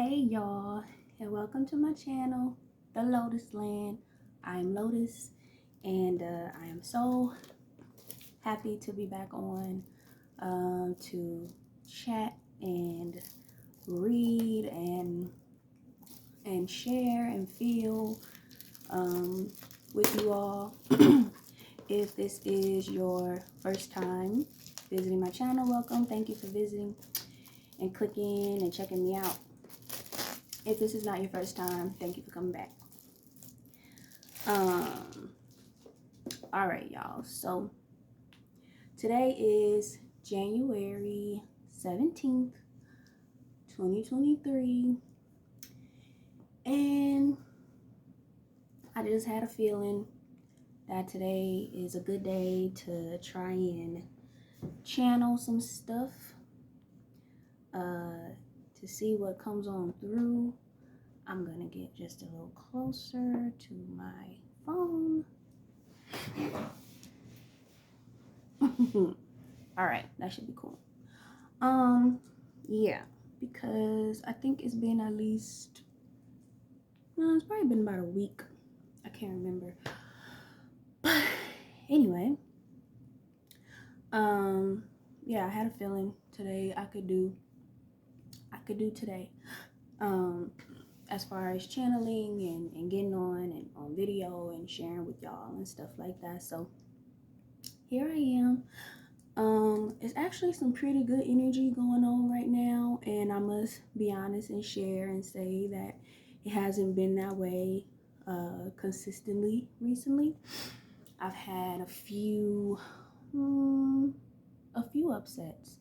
Hey y'all, and welcome to my channel, The Lotus Land. I'm Lotus, and I am so happy to be back on to chat and read and share and feel with you all. If this is your first time visiting my channel, welcome. Thank you for visiting and clicking and checking me out. If this is not your first time, thank you for coming back. All right, y'all. So today is January 17th, 2023. And I just had a feeling that today is a good day to try and channel some stuff to see what comes on through. I'm gonna get just a little closer to my phone. All right, that should be cool. Yeah, because I think it's been at least, it's probably been about a week. I can't remember. But anyway, yeah, I had a feeling today I could do today. As far as channeling and getting on video and sharing with y'all and stuff like that. So here I am. It's actually some pretty good energy going on right now, and I must be honest and share and say that it hasn't been that way consistently recently. I've had a few upsets.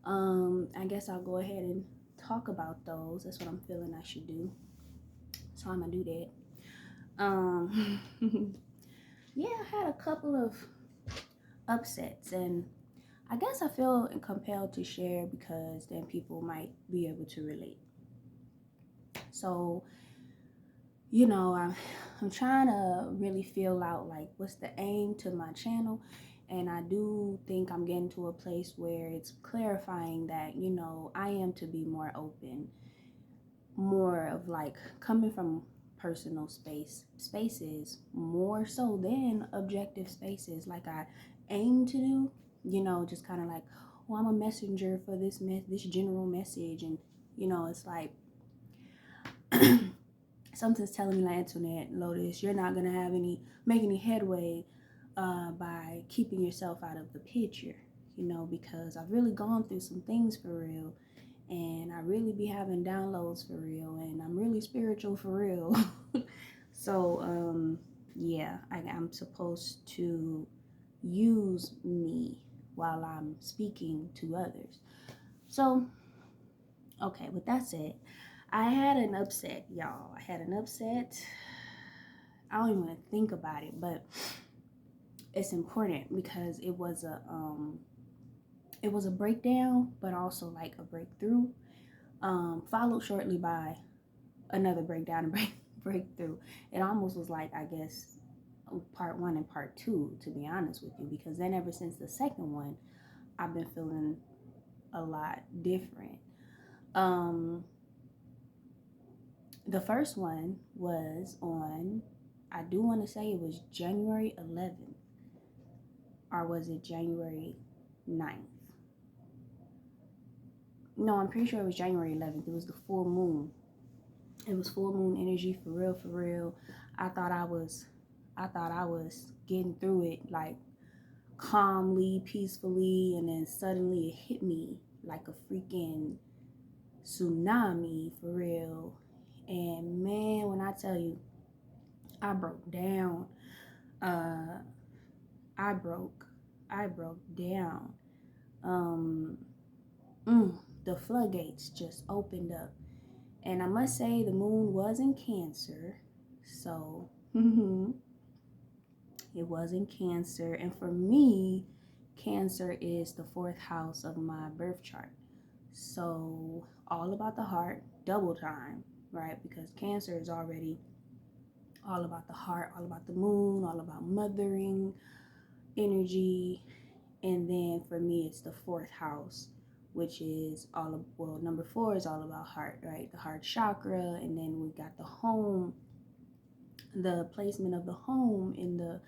I guess I'll go ahead and talk about those. That's what I'm feeling I should do. So I'm gonna do that. Yeah, I had a couple of upsets, and I guess I feel compelled to share because then people might be able to relate. So, I'm trying to really feel out like what's the aim to my channel, and I do think I'm getting to a place where it's clarifying that, I am to be more open, more of like coming from personal spaces more so than objective spaces like I aim to do, just kind of like, oh, I'm a messenger for this general message, and it's like something's telling me, like, Antoinette, Lotus, you're not gonna make any headway by keeping yourself out of the picture, because I've really gone through some things for real, and I really be having downloads for real, and I'm really spiritual for real. So yeah, I'm supposed to use me while I'm speaking to others. So okay, with that said, I had an upset, y'all. I had an upset. I don't even want to think about it, but it's important because it was a breakdown, but also like a breakthrough, followed shortly by another breakdown and breakthrough. It almost was like, I guess, part one and part two, to be honest with you, because then ever since the second one, I've been feeling a lot different. The first one was on, I do want to say it was January 11th, or was it January 9th? No, I'm pretty sure it was January 11th. It was the full moon. It was full moon energy, for real, for real. I thought I was getting through it like calmly, peacefully, and then suddenly it hit me like a freaking tsunami, for real. And man, when I tell you, I broke down. I broke down. The floodgates just opened up. And I must say the moon was in Cancer. So, it was in Cancer. And for me, Cancer is the 4th house of my birth chart. So, all about the heart, double time, right? Because Cancer is already all about the heart, all about the moon, all about mothering energy. And then for me, it's the 4th house, which is all of, well, number 4 is all about heart, right? The heart chakra. And then we got the home, the placement of the home in the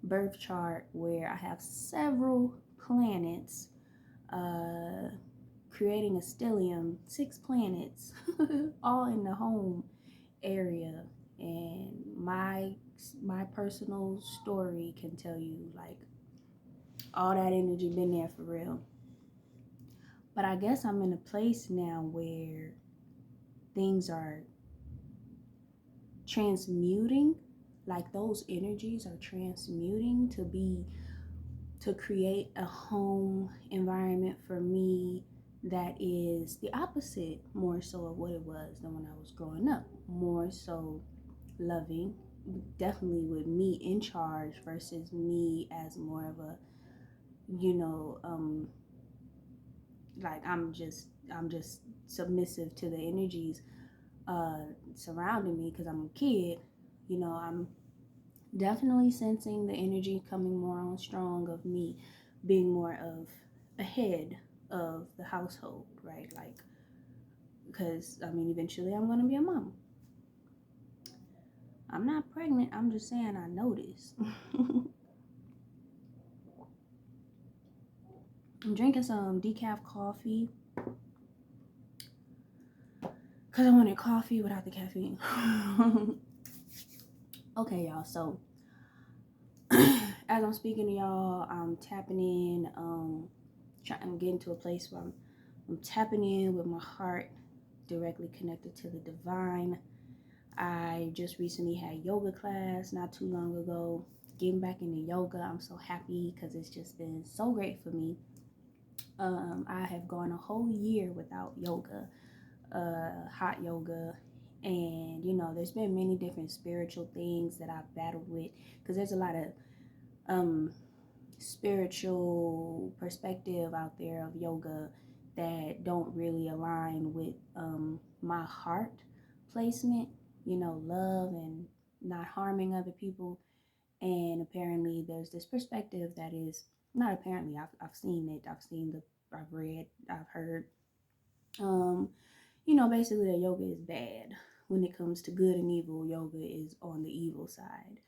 birth chart, where I have several planets creating a stellium, 6 planets, all in the home area. And my personal story can tell you, like, all that energy been there for real. But I guess I'm in a place now where things are transmuting, like those energies are transmuting to create a home environment for me that is the opposite, more so, of what it was than when I was growing up. More so loving, definitely with me in charge versus me as more of a, you know, like I'm just submissive to the energies surrounding me because I'm a kid. I'm definitely sensing the energy coming more on strong of me being more of a head of the household, right? Like, because I mean, eventually I'm going to be a mom. I'm not pregnant, I'm just saying I noticed. I'm drinking some decaf coffee because I wanted coffee without the caffeine. Okay, y'all, so as I'm speaking to y'all, I'm tapping in, I'm getting to a place where I'm tapping in with my heart directly connected to the divine. I just recently had yoga class not too long ago. Getting back into yoga, I'm so happy because it's just been so great for me. I have gone a whole year without yoga, hot yoga, and there's been many different spiritual things that I've battled with, because there's a lot of spiritual perspective out there of yoga that don't really align with my heart placement, love and not harming other people. And apparently there's this perspective that is not apparently, I've seen it, I've read, I've heard, basically that yoga is bad. When it comes to good and evil, yoga is on the evil side.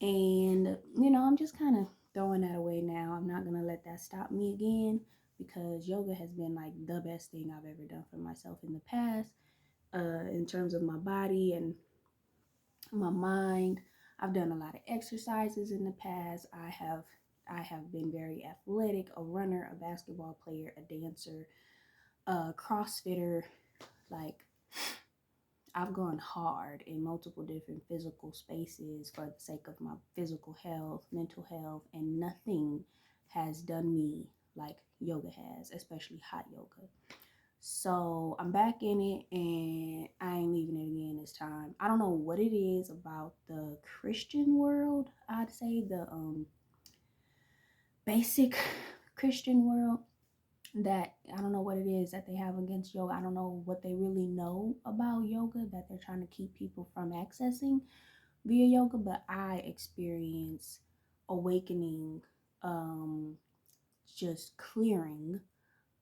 And, I'm just kind of throwing that away now. I'm not going to let that stop me again, because yoga has been like the best thing I've ever done for myself in the past, in terms of my body and my mind. I've done a lot of exercises in the past. I have been very athletic, a runner, a basketball player, a dancer, a CrossFitter. Like, I've gone hard in multiple different physical spaces for the sake of my physical health, mental health, and nothing has done me like yoga has, especially hot yoga. So I'm back in it and I ain't leaving it again this time. I don't know what it is about the Christian world, I'd say the basic Christian world, that I don't know what it is that they have against yoga. I don't know what they really know about yoga that they're trying to keep people from accessing via yoga, but I experience awakening, just clearing.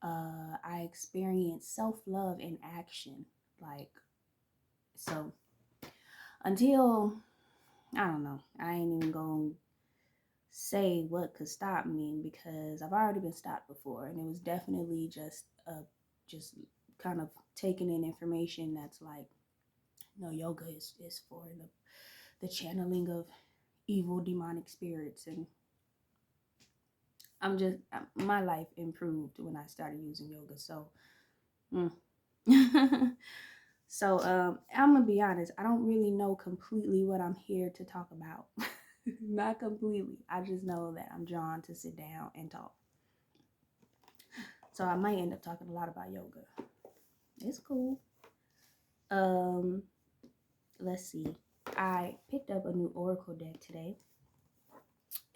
I experience self-love in action. Like, so until, I don't know, I ain't even gonna say what could stop me, because I've already been stopped before, and it was definitely just kind of taking in information that's like, no, yoga is for the channeling of evil demonic spirits. And my life improved when I started using yoga. So so I'm gonna be honest, I don't really know completely what I'm here to talk about. Not completely. I just know that I'm drawn to sit down and talk. So I might end up talking a lot about yoga. It's cool. Let's see. I picked up a new oracle deck today,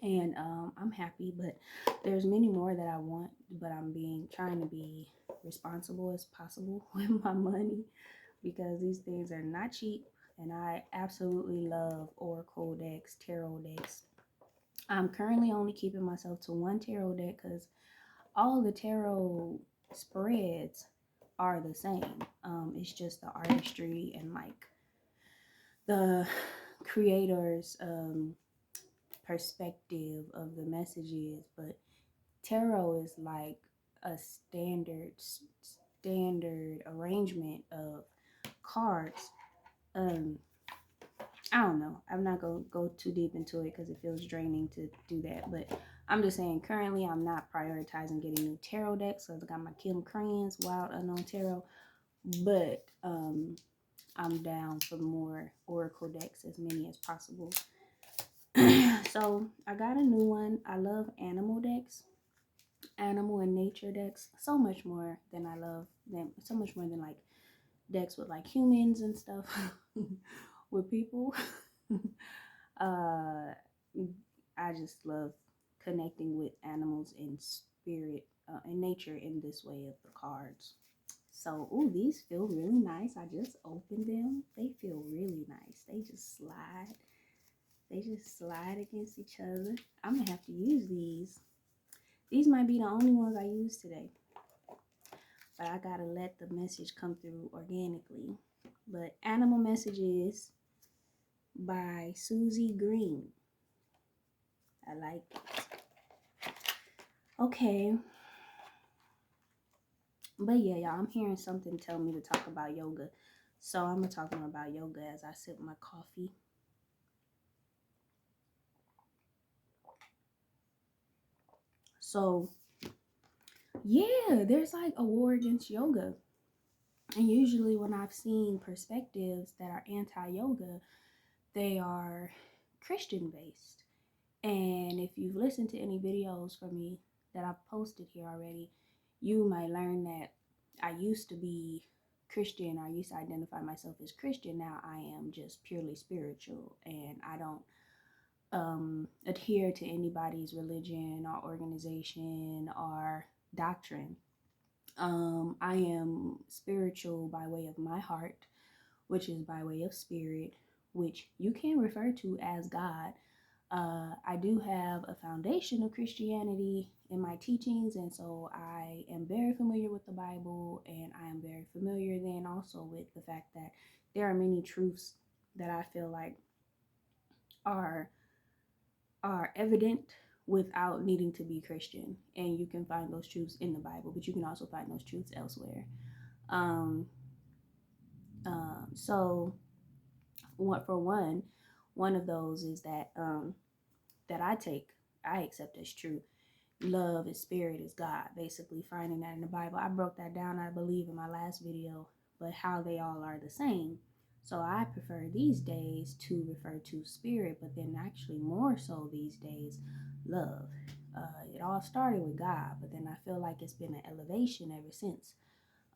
and I'm happy, but there's many more that I want, but I'm trying to be responsible as possible with my money, because these things are not cheap, and I absolutely love oracle decks, tarot decks. I'm currently only keeping myself to one tarot deck, because all the tarot spreads are the same. It's just the artistry and like the creator's perspective of the messages. But tarot is like a standard arrangement of cards. um I don't know. I'm not gonna go too deep into it because it feels draining to do that. But I'm just saying, currently, I'm not prioritizing getting new tarot decks. So I got my Kim Crayons Wild Unknown Tarot, but I'm down for more Oracle decks, as many as possible. So I got a new one. I love animal decks, animal and nature decks, so much more than I love them. So much more than like decks with like humans and stuff with people. uh, I just love connecting with animals in spirit and nature in this way of the cards. So, ooh, these feel really nice. I just opened them. They feel really nice. They just slide. They just slide against each other. I'm gonna have to use these. These might be the only ones I use today. But I gotta let the message come through organically. But Animal Messages by Susie Green. I like it. Okay. But yeah, y'all, I'm hearing something tell me to talk about yoga. So I'm gonna talk more about yoga as I sip my coffee. So yeah, there's like a war against yoga. And usually when I've seen perspectives that are anti-yoga, they are Christian based. And if you've listened to any videos from me that I've posted here already, you might learn that I used to be Christian. I used to identify myself as Christian. Now I am just purely spiritual, and I don't adhere to anybody's religion or organization or doctrine. I am spiritual by way of my heart, which is by way of spirit, which you can refer to as God. I do have a foundation of Christianity in my teachings, and so I am very familiar with the Bible, and I am very familiar then also with the fact that there are many truths that I feel like are evident without needing to be Christian, and you can find those truths in the Bible, but you can also find those truths elsewhere. Um, so what for one of those is that that I accept as true. Love is spirit is God, basically finding that in the Bible. I broke that down, I believe, in my last video, but how they all are the same. So I prefer these days to refer to spirit, but then actually more so these days, love. It all started with God, but then I feel like it's been an elevation ever since,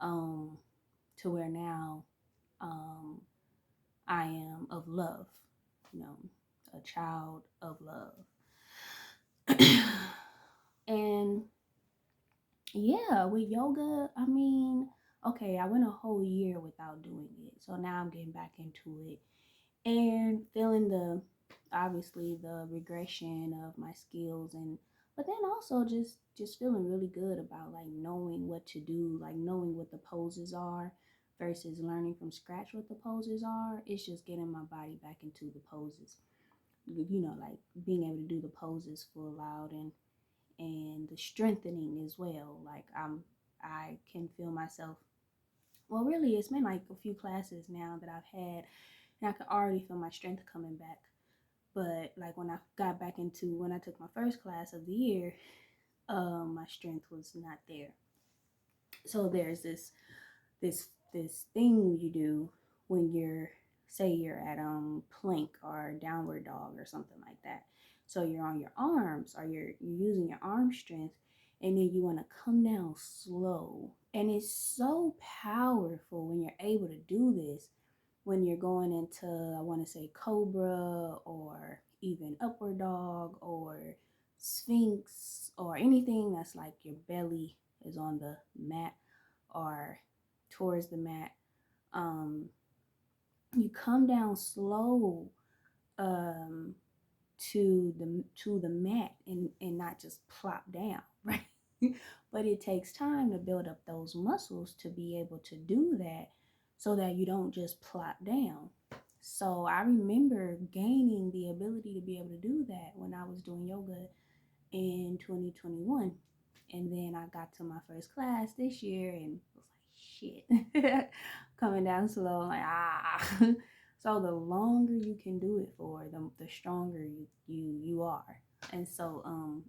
to where now um, I am of love, you know, a child of love. And yeah, with yoga, I mean, okay, I went a whole year without doing it. So now I'm getting back into it and feeling obviously the regression of my skills, and but then also just feeling really good about like knowing what to do, like knowing what the poses are versus learning from scratch what the poses are. It's just getting my body back into the poses. You know, like being able to do the poses full out, and the strengthening as well. Like I can feel myself. Well, really, it's been like a few classes now that I've had, and I can already feel my strength coming back. But like when I got back into when I took my first class of the year, my strength was not there. So there's this thing you do when you're, say you're at plank or downward dog or something like that. So you're on your arms, or you're using your arm strength, and then you want to come down slow. And it's so powerful when you're able to do this, when you're going into, I want to say, cobra, or even upward dog, or sphinx, or anything that's like your belly is on the mat or towards the mat. um you come down slow, um to the mat, and not just plop down, right? But it takes time to build up those muscles to be able to do that so that you don't just plop down. So I remember gaining the ability to be able to do that when I was doing yoga in 2021. And then I got to my first class this year and was like, shit, coming down slow, like, ah. So the longer you can do it for, the stronger you are. And so,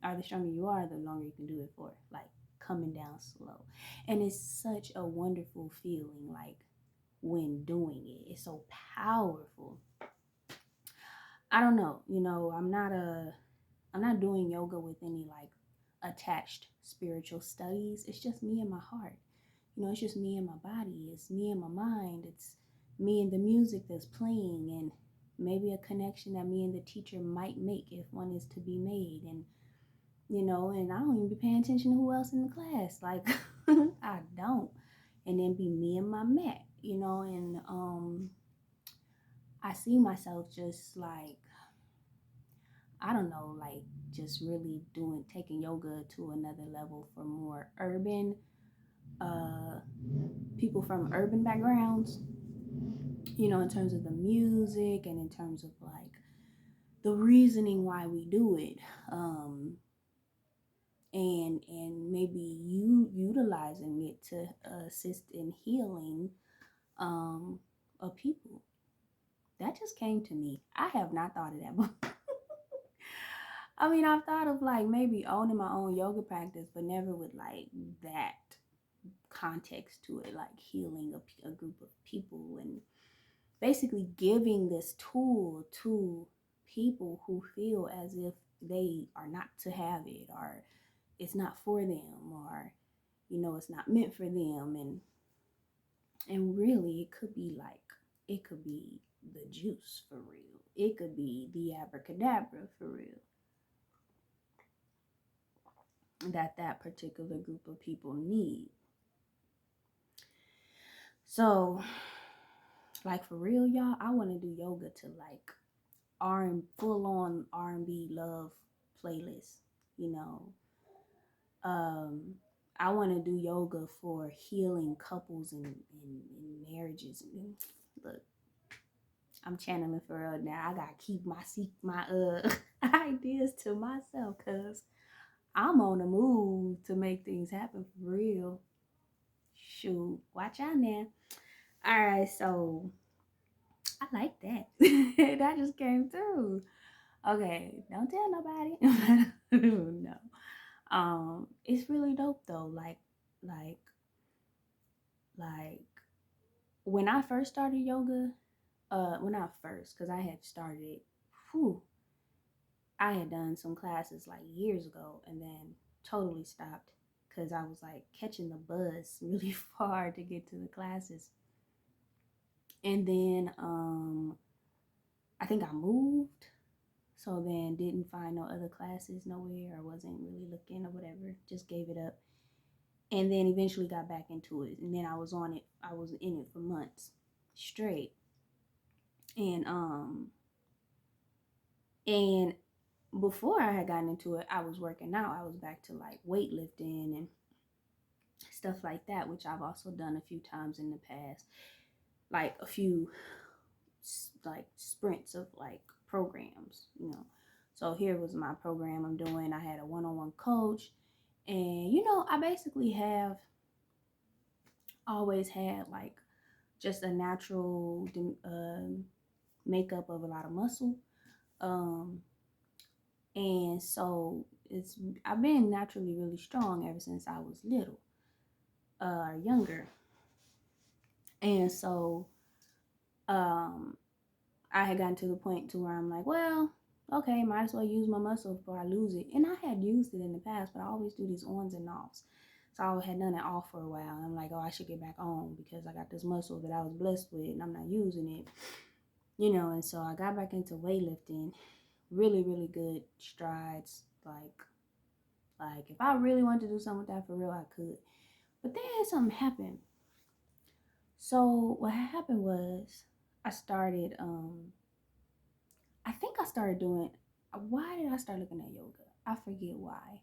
or the stronger you are, the longer you can do it for, like coming down slow. And it's such a wonderful feeling, like when doing it. It's so powerful. I don't know, I'm not doing yoga with any like attached spiritual studies. It's just me and my heart. It's just me and my body. It's me and my mind. It's me and the music that's playing, and maybe a connection that me and the teacher might make if one is to be made. And I don't even be paying attention to who else in the class. Like, I don't. And then be me and my mat, and I see myself just like, I don't know, like just really taking yoga to another level for more urban people from urban backgrounds, in terms of the music and in terms of like the reasoning why we do it. And maybe you utilizing it to assist in healing of people. That just came to me. I have not thought of that before. I mean, I've thought of like maybe owning my own yoga practice, but never with like that context to it, like healing a group of people and basically giving this tool to people who feel as if they are not to have it, or it's not for them, or it's not meant for them. And really it could be the juice for real. It could be the abracadabra for real that particular group of people need. So, like for real, y'all, I want to do yoga to like full on R&B love playlist. You know, I want to do yoga for healing couples and marriages. And look, I'm channeling for real now. I gotta keep my ideas to myself, cause I'm on the move to make things happen for real. Shoot, watch out now. All right, so I like that. That just came through. Okay, don't tell nobody. No. It's really dope though. Like, like when I first started yoga, because I had started, whew, I had done some classes like years ago and then totally stopped because I was like catching the bus really far to get to the classes. And then I think I moved, so then didn't find no other classes nowhere, or wasn't really looking or whatever, just gave it up. And then eventually got back into it. And then I was in it for months straight. And before I had gotten into it, I was working out. I was back to like weightlifting and stuff like that, which I've also done a few times in the past, like a few like sprints of like programs. So here was my program I'm doing. I had a one-on-one coach, and I basically have always had like just a natural makeup of a lot of muscle. And so I've been naturally really strong ever since I was little, younger. And so I had gotten to the point to where I'm like, well, okay, might as well use my muscle before I lose it. And I had used it in the past, but I always do these ons and offs. So I had done it off for a while. And I'm like, oh, I should get back on because I got this muscle that I was blessed with and I'm not using it. And so I got back into weightlifting, really, really good strides. Like if I really wanted to do something with that for real, I could. But then something happened. So what happened was I started, I think I started doing, why did I start looking at yoga? I forget why.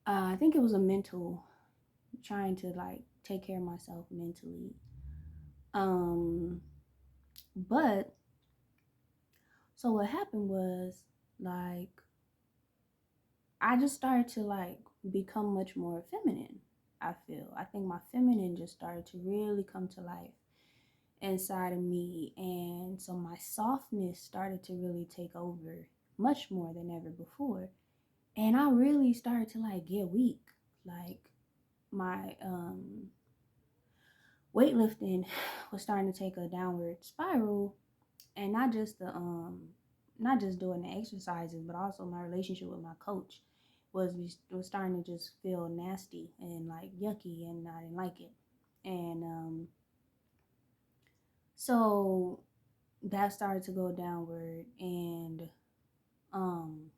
I think it was a mental, trying to like take care of myself mentally. Um, but so what happened was like I just started to like become much more feminine. I think my feminine just started to really come to life inside of me, and so my softness started to really take over much more than ever before. And I really started to like get weak. Like my weightlifting was starting to take a downward spiral, and not just doing the exercises, but also my relationship with my coach was starting to just feel nasty and like yucky, and I didn't like it. And so that started to go downward, and um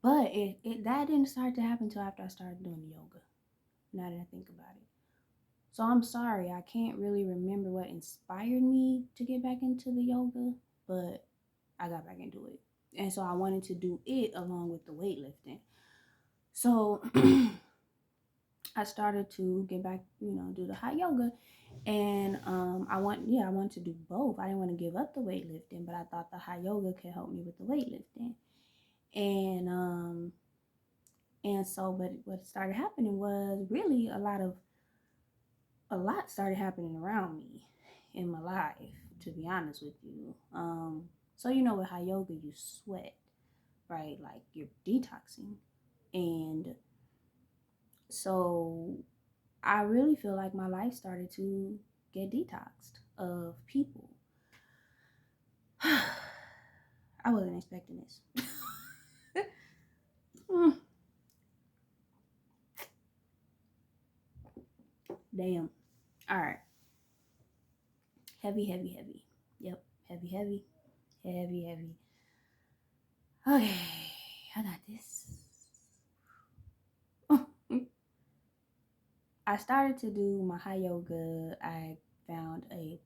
but it that didn't start to happen until after I started doing the yoga, now that I think about it. So I'm sorry, I can't really remember what inspired me to get back into the yoga, but I got back into it. And so I wanted to do it along with the weightlifting. So I started to get back, do the hot yoga. And I wanted to do both. I didn't want to give up the weightlifting, but I thought the hot yoga could help me with the weightlifting. And but what started happening was really a lot started happening around me in my life, to be honest with you. So with hot yoga you sweat, right? Like you're detoxing. And so I really feel like my life started to get detoxed of people. I wasn't expecting this. Damn. All right. Heavy, heavy, heavy. Yep. Heavy, heavy, heavy, heavy. Okay. I got this. I started to do my high yoga. I found a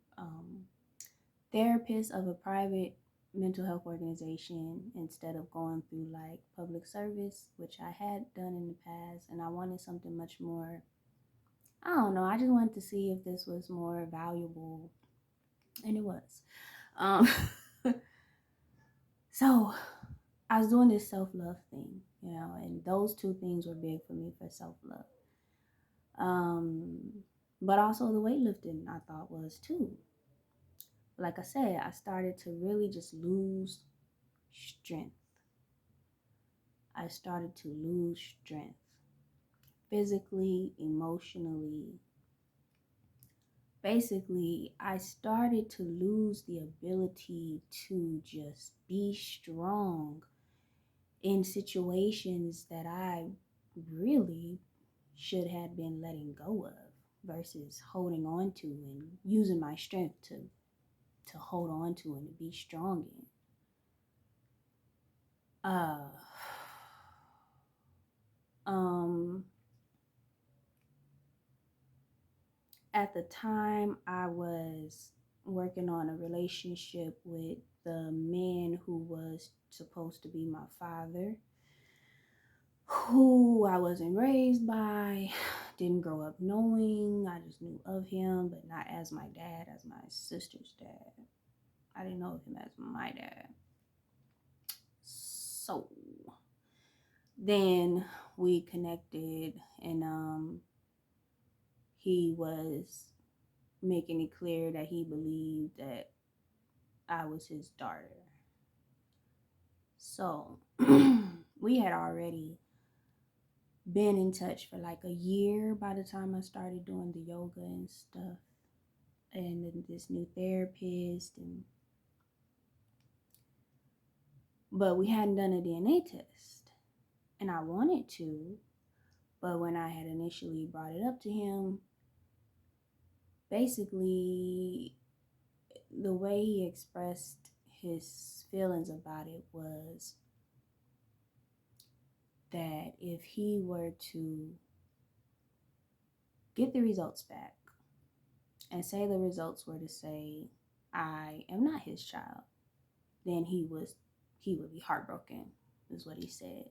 therapist of a private mental health organization instead of going through like public service, which I had done in the past. And I wanted something much more, I don't know, I just wanted to see if this was more valuable. And it was. Um, so I was doing this self love thing, and those two things were big for me for self love. But also the weightlifting I thought was too. Like I said, I started to really just lose strength. I started to lose strength physically, emotionally. Basically, I started to lose the ability to just be strong in situations that I really should have been letting go of versus holding on to and using my strength to hold on to and to be strong in. Uh um at the time I was working on a relationship with the man who was supposed to be my father, who I wasn't raised by, didn't grow up knowing. I just knew of him, but not as my dad, as my sister's dad. I didn't know of him as my dad. So then we connected, and he was making it clear that he believed that I was his daughter. So we had already been in touch for like a year by the time I started doing the yoga and stuff, and then this new therapist, but we hadn't done a DNA test, and I wanted to, but when I had initially brought it up to him, basically the way he expressed his feelings about it was that if he were to get the results back and say the results were to say I am not his child, then he would be heartbroken, is what he said.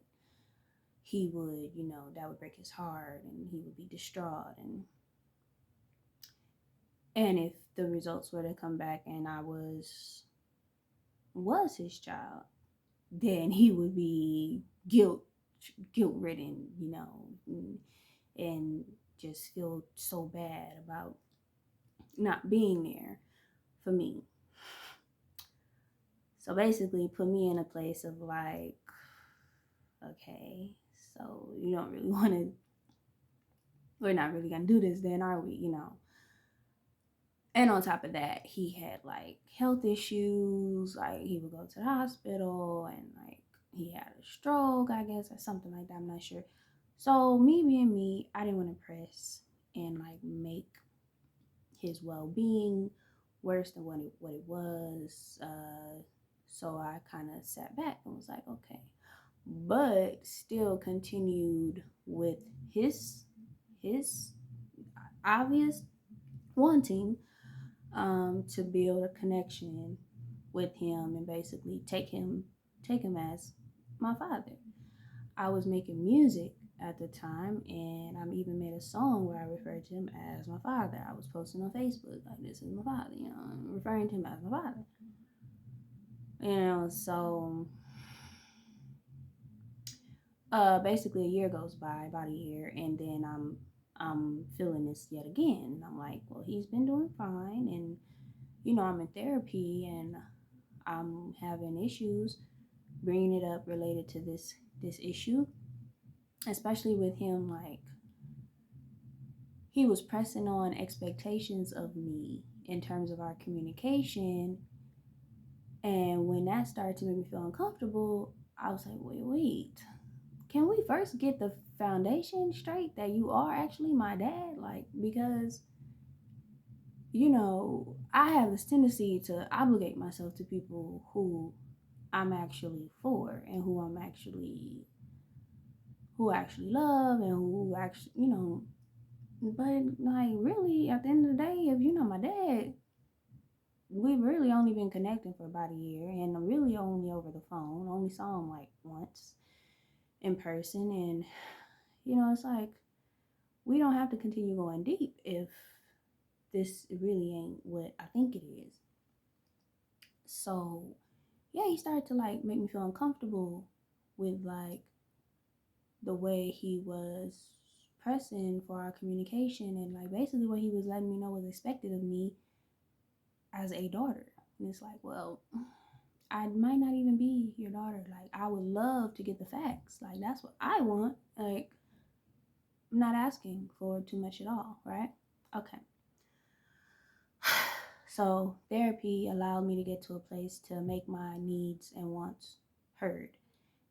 he would, that would break his heart and he would be distraught. And if the results were to come back and I was his child, then he would be guilt ridden, and just feel so bad about not being there for me. So basically put me in a place of like, okay, so you don't really want to, we're not really gonna do this then, are we? And on top of that, he had like health issues, like he would go to the hospital and like he had a stroke, I guess, or something like that, I'm not sure. So me being me, I didn't want to press and like make his well-being worse than what it was. So I kind of sat back and was like, okay, but still continued with his obvious wanting to build a connection with him and basically take him as my father. I was making music at the time, and I even made a song where I referred to him as my father. I was posting on Facebook like, "This is my father," referring to him as my father. So basically a year goes by, about a year, and then I'm feeling this yet again, and I'm like, well, he's been doing fine, and I'm in therapy, and I'm having issues bringing it up related to this issue, especially with him. Like, he was pressing on expectations of me in terms of our communication, and when that started to make me feel uncomfortable, I was like, wait, can we first get the foundation straight that you are actually my dad? Like, because I have this tendency to obligate myself to people who I'm actually for, and who actually love, and who actually, but like, really, at the end of the day, if you're not my dad, we've really only been connecting for about a year, and I'm really only over the phone, only saw him like once in person, and it's like, we don't have to continue going deep if this really ain't what I think it is. So yeah, he started to like make me feel uncomfortable with like the way he was pressing for our communication, and like basically what he was letting me know was expected of me as a daughter. And it's like, well, I might not even be your daughter. Like, I would love to get the facts. Like, that's what I want. Like, I'm not asking for too much at all, right? Okay. So therapy allowed me to get to a place to make my needs and wants heard.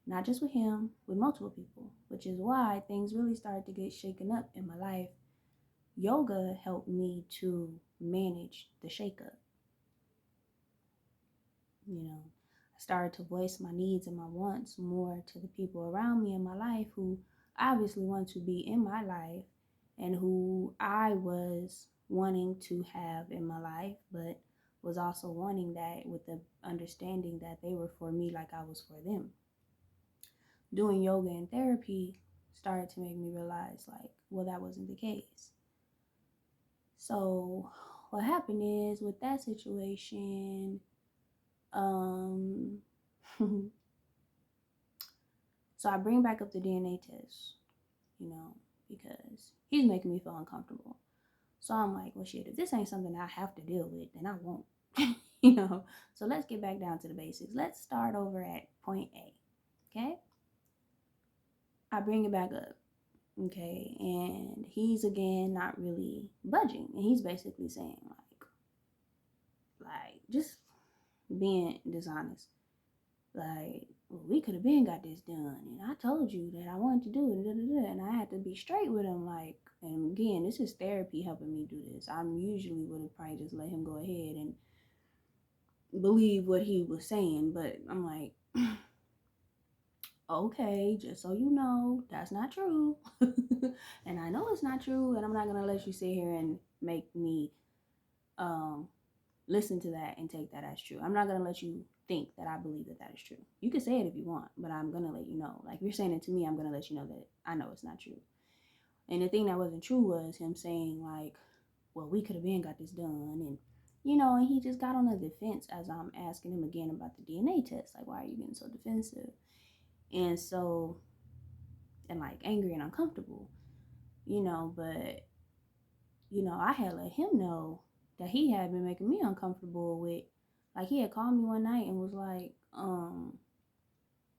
Not just with him, with multiple people, which is why things really started to get shaken up in my life. Yoga helped me to manage the shakeup. I started to voice my needs and my wants more to the people around me in my life, who obviously want to be in my life and who I was wanting to have in my life, but was also wanting that with the understanding that they were for me like I was for them. Doing yoga and therapy started to make me realize, like, well, that wasn't the case. So what happened is, with that situation, so I bring back up the DNA test, because he's making me feel uncomfortable. So I'm like, well, shit, if this ain't something I have to deal with, then I won't. So let's get back down to the basics. Let's start over at point A. Okay? I bring it back up. Okay, and he's again not really budging, and he's basically saying like just being dishonest. Like, well, we could have been got this done, and I told you that I wanted to do it, and I had to be straight with him. Like, and again, this is therapy helping me do this. I usually would have probably just let him go ahead and believe what he was saying, but I'm like, okay, just so you know, that's not true. And I know it's not true, and I'm not gonna let you sit here and make me listen to that and take that as true. I'm not gonna let you think that I believe that that is true. You can say it if you want, but I'm gonna let you know. Like, if you're saying it to me, I'm gonna let you know that I know it's not true. And the thing that wasn't true was him saying like, well, we could have been got this done, and and he just got on the defense as I'm asking him again about the DNA test. Like, why are you getting so defensive? And so, and like angry and uncomfortable, but I had let him know that he had been making me uncomfortable with, like, he had called me one night and was like,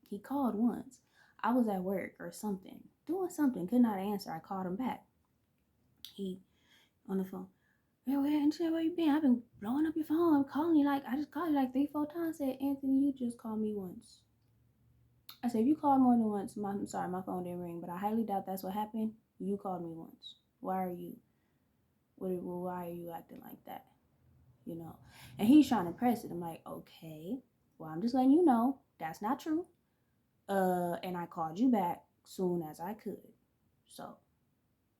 he called once. I was at work or something, doing something, could not answer. I called him back. He on the phone. Yeah, where you been? I've been blowing up your phone. I'm calling you like, I just called you like 3, 4 times. I said, Anthony, you just called me once. I said, if you called more than once, I'm sorry, my phone didn't ring, but I highly doubt that's what happened. You called me once. Why are you acting like that? And he's trying to press it. I'm like, okay, well, I'm just letting you know that's not true. And I called you back soon as I could. So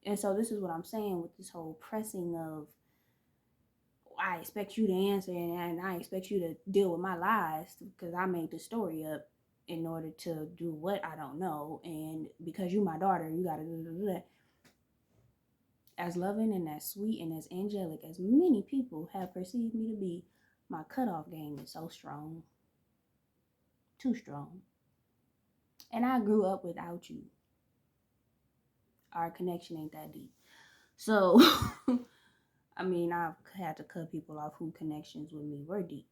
this is what I'm saying with this whole pressing of, I expect you to answer, and I expect you to deal with my lies because I made the story up in order to do what I don't know. And because you my daughter, you gotta do that. As loving and as sweet and as angelic as many people have perceived me to be, my cutoff game is so strong. Too strong. And I grew up without you. Our connection ain't that deep. So, I mean, I've had to cut people off who connections with me were deep.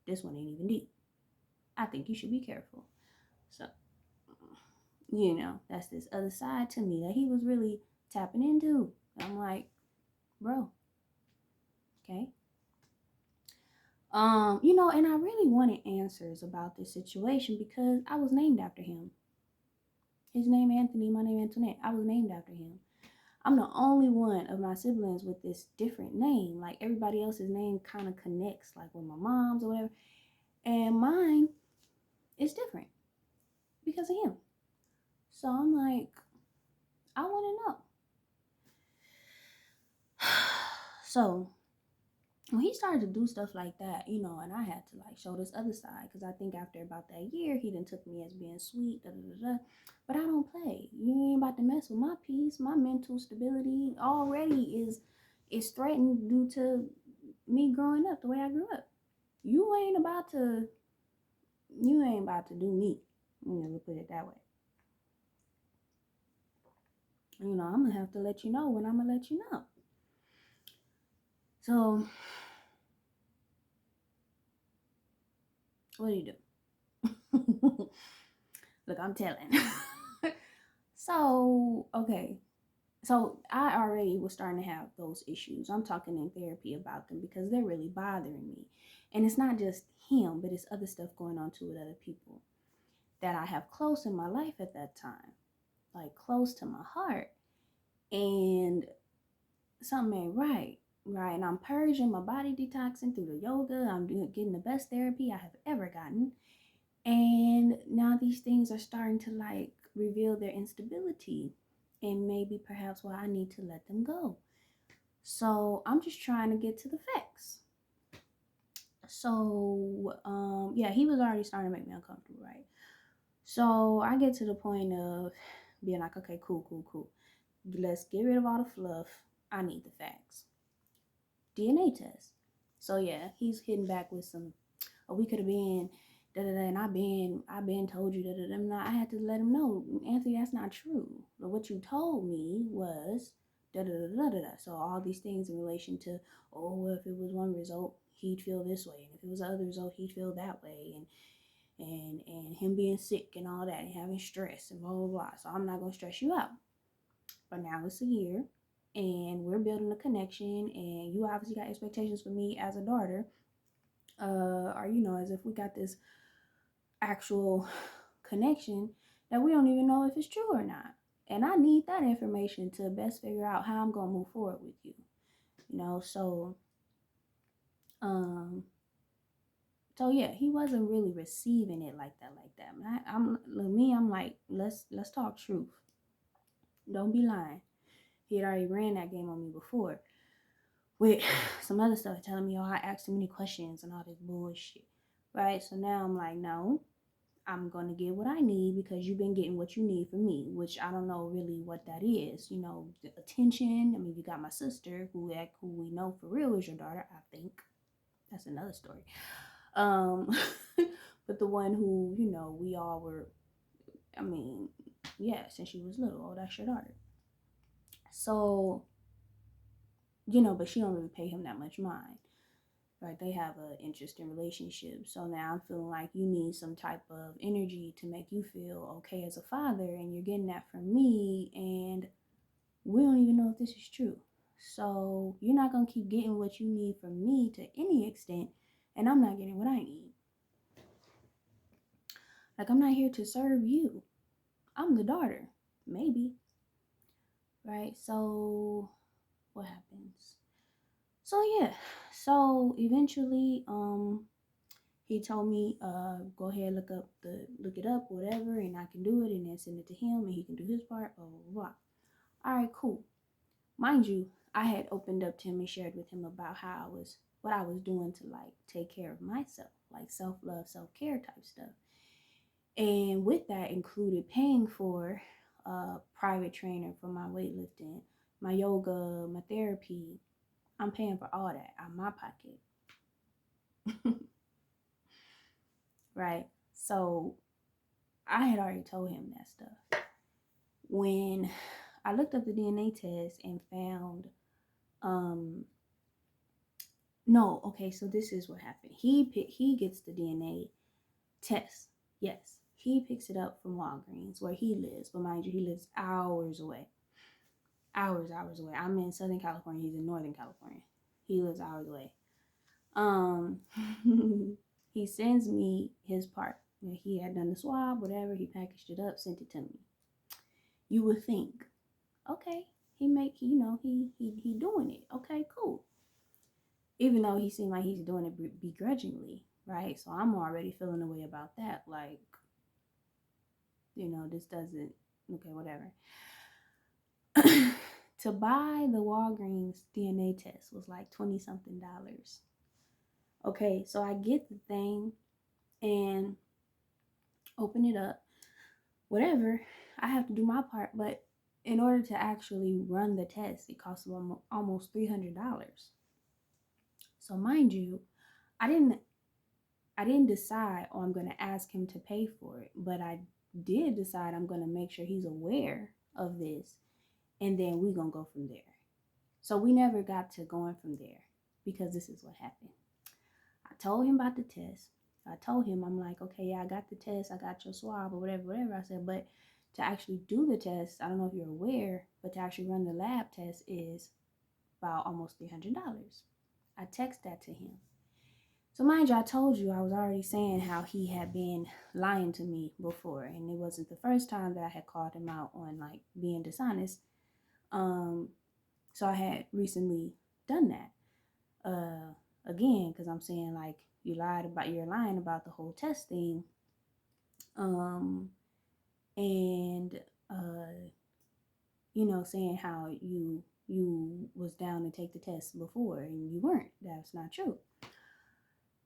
This one ain't even deep. I think you should be careful. So, that's this other side to me that he was really tapping into. I'm like, bro, okay. And I really wanted answers about this situation because I was named after him. His name Anthony, my name Antoinette. I was named after him. I'm the only one of my siblings with this different name. Like, everybody else's name kind of connects, like with my mom's or whatever. And mine is different because of him. So I'm like, I want to know. So when he started to do stuff like that, and I had to like show this other side, because I think after about that year, he done took me as being sweet, but I don't play. You ain't about to mess with my peace. My mental stability already is threatened due to me growing up the way I grew up. You ain't about to do me. Let me put it that way. I'm gonna have to let you know when I'm gonna let you know. So what do you do? Look, I'm telling. So, okay. So I already was starting to have those issues. I'm talking in therapy about them because they're really bothering me. And it's not just him, but it's other stuff going on too with other people that I have close in my life at that time, like close to my heart. And something ain't right. And I'm purging, my body detoxing through the yoga. I'm getting the best therapy I have ever gotten. And now these things are starting to like reveal their instability, and maybe perhaps why I need to let them go. So I'm just trying to get to the facts. So yeah, he was already starting to make me uncomfortable, right? So I get to the point of being like, okay, cool. Let's get rid of all the fluff. I need the facts. DNA test. So yeah, he's hitting back with some, oh, we could have been and I've been told you I had to let him know, Anthony, that's not true. But what you told me was So all these things in relation to, oh, well, if it was one result, he'd feel this way, and if it was the other result, he'd feel that way, and him being sick and all that, and having stress and blah blah blah. So I'm not gonna stress you out. But now it's a year, and we're building a connection, and you obviously got expectations for me as a daughter, or as if we got this actual connection that we don't even know if it's true or not. And I need that information to best figure out how I'm gonna move forward with you. So yeah, he wasn't really receiving it like that. I'm like, let's talk truth. Don't be lying. He had already ran that game on me before with some other stuff, telling me, oh, I asked too many questions and all this bullshit. right? So now I'm like, no, I'm going to get what I need because you've been getting what you need from me, which I don't know really what that is. You know, the attention. I mean, you got my sister who we know for real is your daughter, I think. That's another story. Um, but the one who, you know, we all were, I mean, yeah, since she was little, oh, that's your daughter. So, you know, but she don't really pay him that much mind. Right, they have an interesting relationship. So now I'm feeling like you need some type of energy to make you feel okay as a father, and you're getting that from me, and we don't even know if this is true. So you're not gonna keep getting what you need from me to any extent, and I'm not getting what I need. Like, I'm not here to serve you. I'm the daughter, maybe. Right? So what happens? So yeah. So eventually, he told me, go ahead, look it up, whatever, and I can do it, and then send it to him, and he can do his part, blah, blah, blah. All right, cool. Mind you, I had opened up to him and shared with him about what I was doing to like take care of myself, like self-love, self-care type stuff. And with that included paying for a private trainer for my weightlifting, my yoga, my therapy. I'm paying for all that out of my pocket. Right? So I had already told him that stuff. When I looked up the DNA test and found, no, okay, so this is what happened. He gets the DNA test. Yes, he picks it up from Walgreens where he lives, but mind you, he lives hours away. Hours away. I'm in Southern California. He's in Northern California. He lives hours away. Um, he sends me his part. He had done the swab, whatever. He packaged it up, sent it to me. You would think, okay, he doing it. Okay, cool. Even though he seemed like he's doing it begrudgingly, right? So I'm already feeling a way about that. Like, this doesn't, okay, whatever. To buy the Walgreens DNA test was like 20 something dollars. Okay, so I get the thing and open it up, whatever. I have to do my part, but in order to actually run the test, it costs almost $300. So mind you, I didn't I didn't decide, oh, I'm going to ask him to pay for it, but I did decide I'm going to make sure he's aware of this, and then we're going to go from there. So we never got to going from there because this is what happened. I told him about the test. I told him, I'm like, okay, yeah, I got the test. I got your swab or whatever. I said, but to actually do the test, I don't know if you're aware, but to actually run the lab test is about almost $300. I text that to him. So mind you, I told you I was already saying how he had been lying to me before, and it wasn't the first time that I had called him out on like being dishonest. So I had recently done that again because I'm saying like you're lying about the whole test thing, and saying how you was down to take the test before and you weren't. That's not true.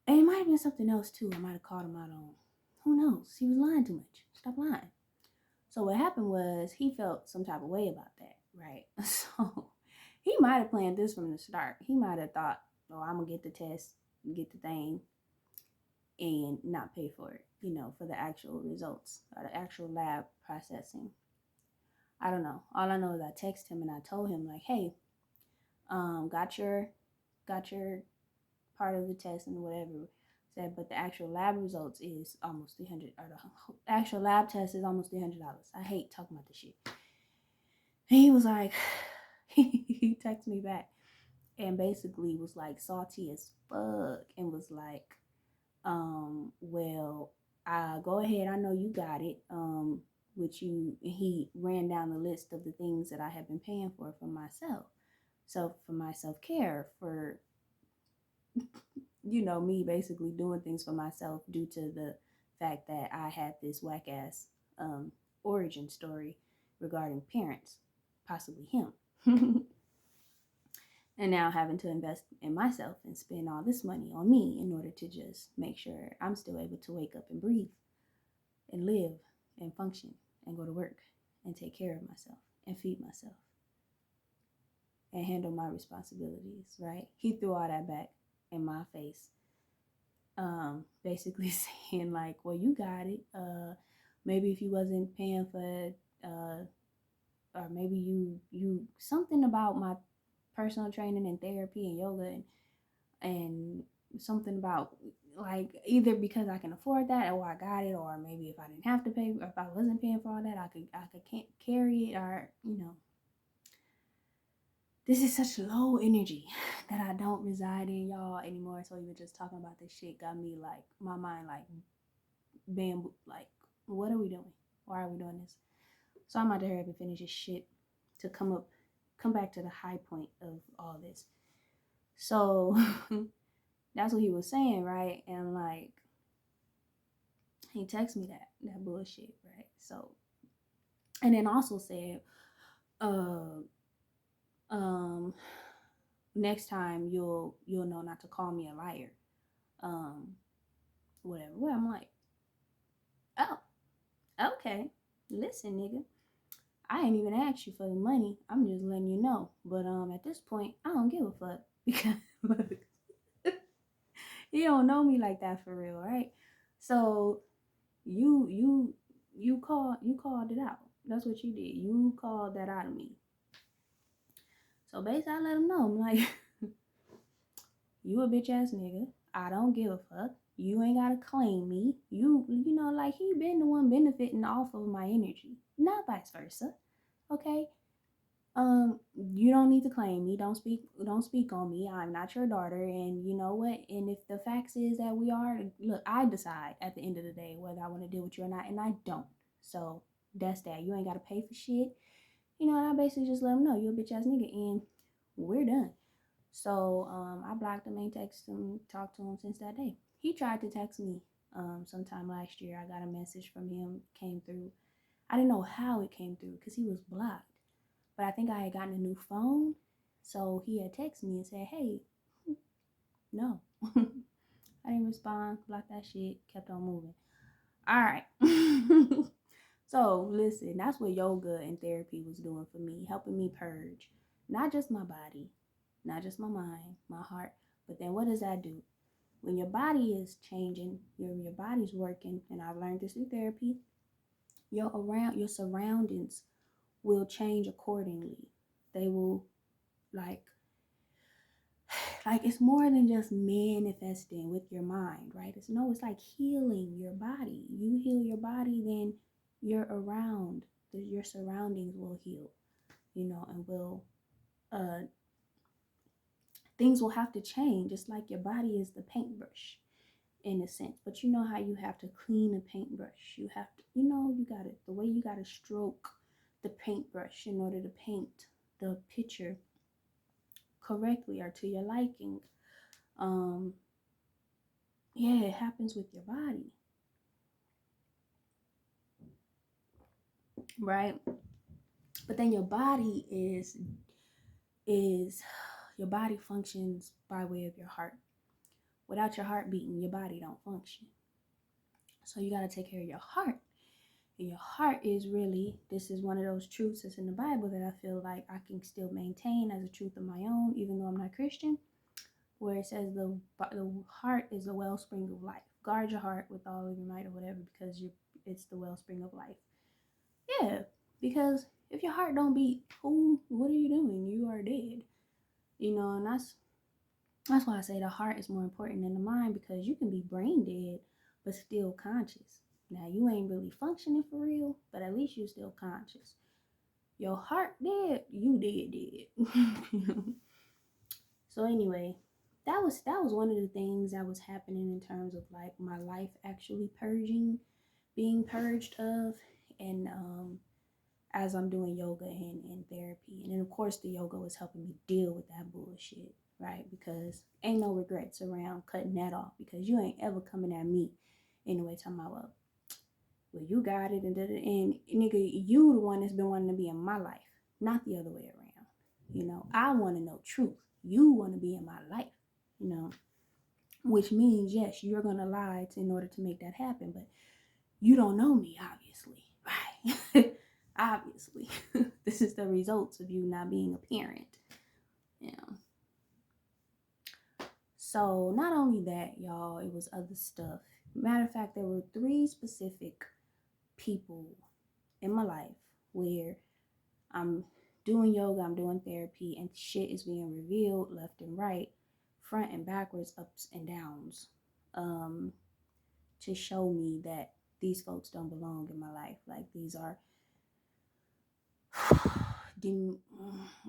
And it might have been something else too. I might have called him out on. Who knows? He was lying too much. Stop lying. So what happened was he felt some type of way about that, right? So he might have planned this from the start. He might have thought, oh, I'm going to get the test, get the thing, and not pay for it, for the actual results or the actual lab processing. I don't know. All I know is I texted him and I told him like, hey, got your part of the test and whatever. Said, but the actual lab results is almost 300, or the actual lab test is almost $300. I hate talking about this shit. And he was like, he texted me back and basically was like salty as fuck and was like, well, go ahead. I know you got it. He ran down the list of the things that I have been paying for myself. So for my self-care, for me basically doing things for myself due to the fact that I had this whack ass origin story regarding parents, possibly him. And now having to invest in myself and spend all this money on me in order to just make sure I'm still able to wake up and breathe and live and function and go to work and take care of myself and feed myself and handle my responsibilities, right? He threw all that back in my face, basically saying like, well, you got it. Maybe if you wasn't paying for or maybe you something about my personal training and therapy and yoga and something about like either because I can afford that or I got it, or maybe if I didn't have to pay, or if I wasn't paying for all that, I could can't carry it, or this is such low energy that I don't reside in, y'all, anymore. So even just talking about this shit got me like my mind like bamboo, like what are we doing? Why are we doing this? So I'm about to hurry up and finish this shit to come back to the high point of all this. So that's what he was saying, right? And like he texted me that bullshit, right? So and then also said, uh um next time you'll know not to call me a liar. Um whatever. Well, I'm like, oh, okay. Listen, nigga. I ain't even asked you for the money. I'm just letting you know. But at this point, I don't give a fuck because look, you don't know me like that for real, right? So you called it out. That's what you did. You called that out of me. So basically I let him know. I'm like, you a bitch ass nigga. I don't give a fuck. You ain't gotta claim me. You know, like he been the one benefiting off of my energy. Not vice versa. Okay? You don't need to claim me. Don't speak on me. I'm not your daughter. And you know what? And if the facts is that we are, look, I decide at the end of the day whether I want to deal with you or not, and I don't. So that's that. You ain't gotta pay for shit. You know, and I basically just let him know you a bitch ass nigga and we're done. So I blocked him, ain't texted him, talked to him since that day. He tried to text me sometime last year. I got a message from him, came through. I didn't know how it came through because he was blocked. But I think I had gotten a new phone. So he had texted me and said, hey, no. I didn't respond, blocked that shit, kept on moving. All right. So listen, that's what yoga and therapy was doing for me, helping me purge not just my body, not just my mind, my heart, but then what does that do? When your body is changing, your body's working, and I've learned this through therapy, your surroundings will change accordingly. They will like it's more than just manifesting with your mind, right? It's like healing your body. You heal your body, then you're around, your surroundings will heal, and will things will have to change. It's like your body is the paintbrush in a sense, but you know how you have to clean a paintbrush. You have to, you got it the way you got to stroke the paintbrush in order to paint the picture correctly or to your liking. um yeah, it happens with your body, right? But then your body is your body functions by way of your heart. Without your heart beating, your body don't function. So you got to take care of your heart. And your heart is really, this is one of those truths that's in the Bible that I feel like I can still maintain as a truth of my own, even though I'm not Christian, where it says the heart is the wellspring of life. Guard your heart with all of your might or whatever, because it's the wellspring of life. Yeah, because if your heart don't beat, what are you doing? You are dead. And that's why I say the heart is more important than the mind, because you can be brain dead but still conscious. Now you ain't really functioning for real, but at least you're still conscious. Your heart dead, you dead. So anyway, that was one of the things that was happening in terms of like my life actually being purged of, and as I'm doing yoga and therapy. And then of course the yoga was helping me deal with that bullshit, right? Because ain't no regrets around cutting that off, because you ain't ever coming at me anyway talking about, well, you got it, and nigga, you the one that's been wanting to be in my life, not the other way around. I want to know truth. you want to be in my life, you know, which means, yes, you're going to lie in order to make that happen, but you don't know me, obviously, right? Obviously, this is the results of you not being a parent, you know. So not only that, y'all, it was other stuff. Matter of fact, there were 3 specific people in my life where I'm doing yoga, I'm doing therapy, and shit is being revealed left and right, front and backwards, ups and downs, to show me that these folks don't belong in my life. Like, these are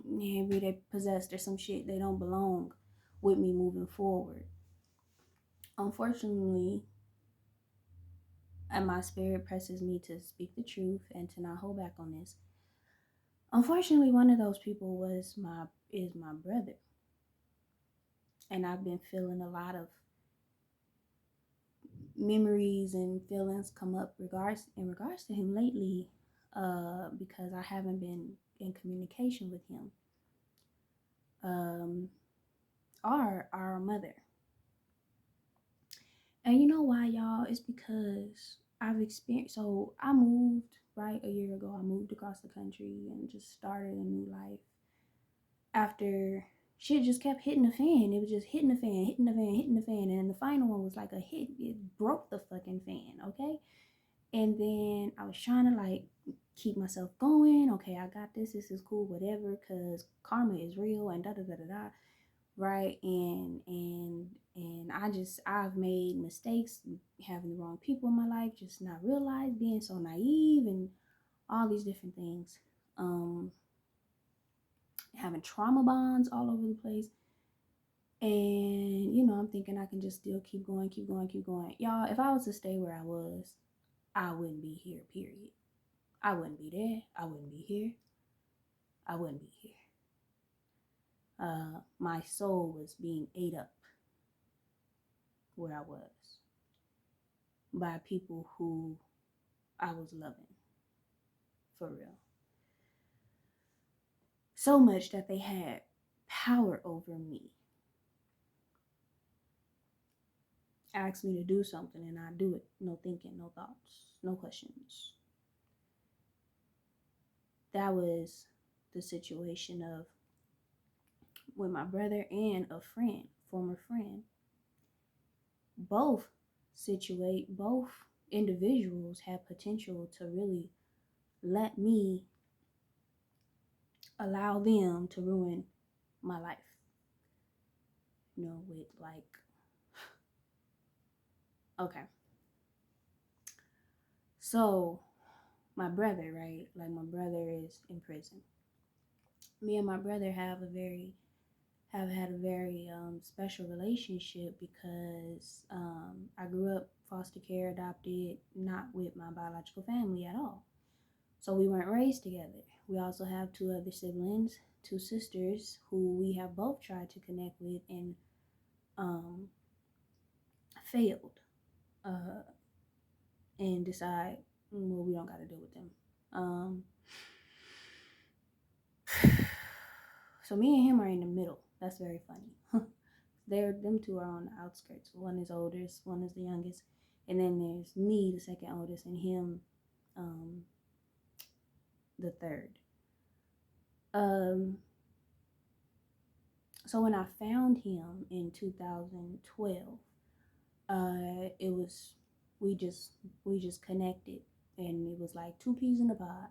maybe they possessed or some shit. They don't belong with me moving forward. Unfortunately, and my spirit presses me to speak the truth and to not hold back on this. Unfortunately, one of those people is my brother, and I've been feeling a lot of memories and feelings come up in regards to him lately, because I haven't been in communication with him, or our mother. And you know why, y'all? It's because I've experienced. So I moved right a year ago. I moved across the country and just started a new life. After shit just kept hitting the fan, it was just hitting the fan, hitting the fan, hitting the fan, and the final one was like a hit. It broke the fucking fan, okay? And then I was trying to like keep myself going. Okay, I got this. This is cool, whatever. Cause karma is real and da da da da da. Right, and I've made mistakes, having the wrong people in my life, just not realize, being so naive, and all these different things, having trauma bonds all over the place. And I'm thinking I can just still keep going, keep going, keep going. Y'all, if I was to stay where I was, I wouldn't be here, period. I wouldn't be there. I wouldn't be here. I wouldn't be here. My soul was being ate up where I was by people who I was loving, for real. So much that they had power over me. Asked me to do something and I do it. No thinking, no thoughts, no questions. That was the situation of with my brother and a friend, former friend. Both individuals had potential to really let me allow them to ruin my life. With like, okay. So my brother, right? Like, my brother is in prison. Me and my brother have had a very special relationship because I grew up foster care, adopted, not with my biological family at all. So we weren't raised together. We also have 2 other siblings, 2 sisters who we have both tried to connect with and failed, and decide, well, we don't got to deal with them. So me and him are in the middle. That's very funny. Them 2 are on the outskirts. One is oldest, one is the youngest, and then there's me, the second oldest, and him, the third. So when I found him in 2012, it was we just connected, and it was like 2 peas in a pod.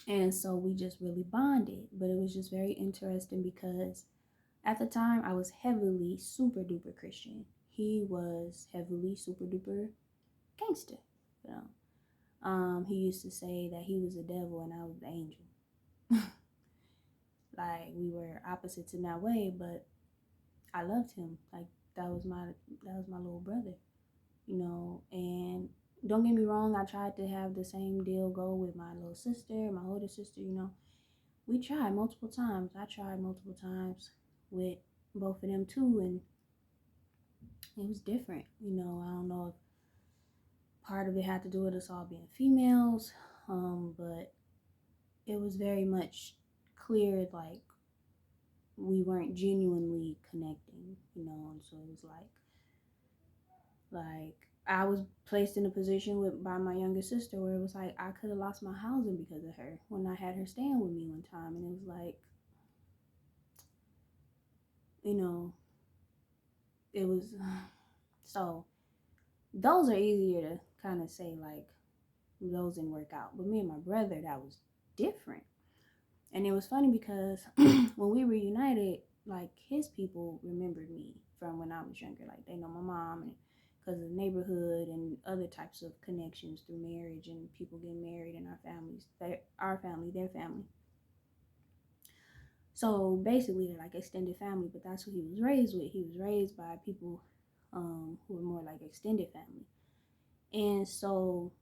And so we just really bonded. But it was just very interesting because at the time I was heavily super duper Christian. He was heavily super duper gangster. He used to say that he was the devil and I was the angel. Like, we were opposites in that way, but I loved him. Like, that was my little brother, and don't get me wrong, I tried to have the same deal go with my little sister, my older sister, We tried multiple times. I tried multiple times with both of them too, and it was different. I don't know if part of it had to do with us all being females, but it was very much clear like we weren't genuinely connecting, you know. And so it was like I was placed in a position with by my younger sister where it was like I could have lost my housing because of her when I had her staying with me one time, and it was like, you know, it was so those are easier to kind of say like those didn't work out. But me and my brother, that was different. And it was funny because when we reunited, like his people remembered me from when I was younger. Like they know my mom and because of the neighborhood and other types of connections through marriage and people getting married in our families, our family, their family. So basically, they're like extended family, but that's who he was raised with. He was raised by people who were more like extended family. And so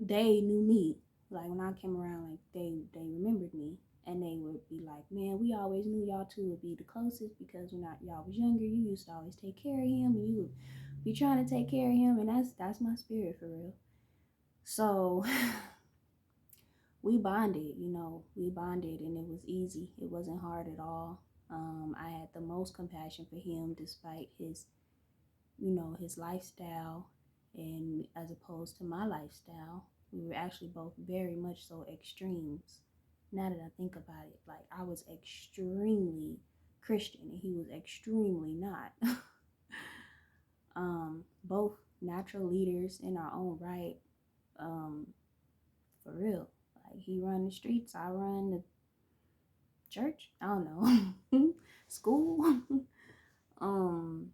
they knew me. Like when I came around, like they remembered me, and they would be like, "Man, we always knew y'all two would be the closest because when y'all was younger, you used to always take care of him, and you would be trying to take care of him, and that's my spirit for real." So we bonded, you know, and it was easy. It wasn't hard at all. I had the most compassion for him despite his, you know, his lifestyle, and as opposed to my lifestyle, we were actually both very much so extremes. Now that I think about it, like I was extremely Christian and he was extremely not. Both natural leaders in our own right. For real. Like he run the streets, I run the church. I don't know. School. um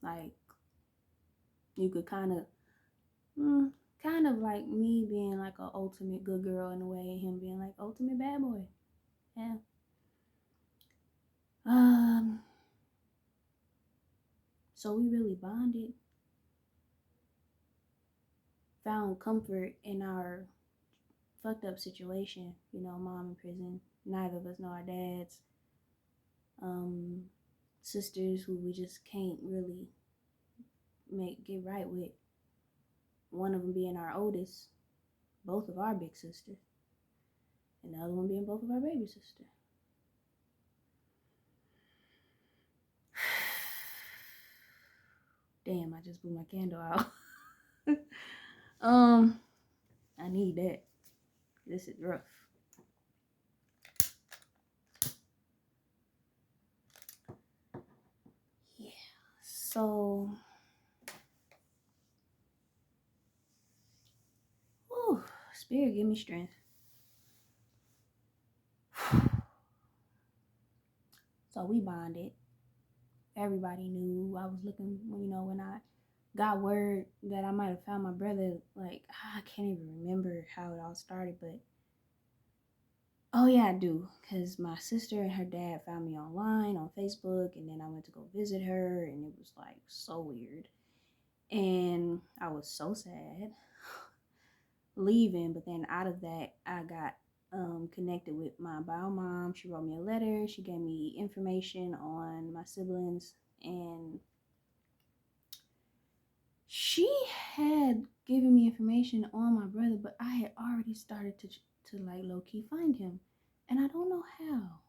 like you could kind of like me being like an ultimate good girl in a way, and him being like ultimate bad boy. Yeah. Um. So we really bonded, found comfort in our fucked up situation. You know, mom in prison. Neither of us know our dads. Um, sisters who we just can't really get right with. One of them being our oldest, both of our big sisters, and the other one being both of our baby sisters. Damn, I just blew my candle out. I need that. This is rough. Yeah. So, whew, spirit give me strength. So we bonded. Everybody knew I was looking, you know, when I got word that I might have found my brother, like, I can't even remember how it all started, but oh yeah, I do, because my sister and her dad found me online on Facebook, and then I went to go visit her, and it was like so weird. And I was so sad leaving, but then out of that, I got connected with my bio mom. She wrote me a letter. She gave me information on my siblings, and she had given me information on my brother, but I had already started to like low key find him, and I don't know how.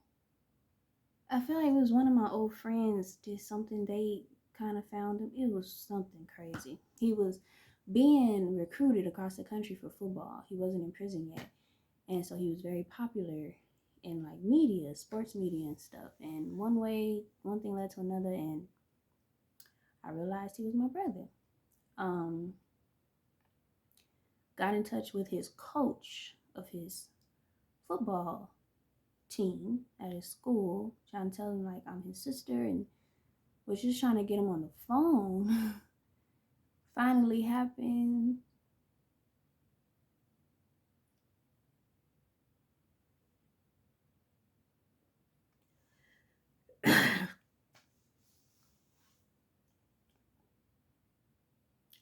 I feel like it was one of my old friends did something. They kind of found him. It was something crazy. He was being recruited across the country for football. He wasn't in prison yet, and so he was very popular in like media, sports media and stuff. And one thing led to another, and I realized he was my brother. Um, got in touch with his coach of his football team at his school, trying to tell him like I'm his sister, and was just trying to get him on the phone. Finally happened.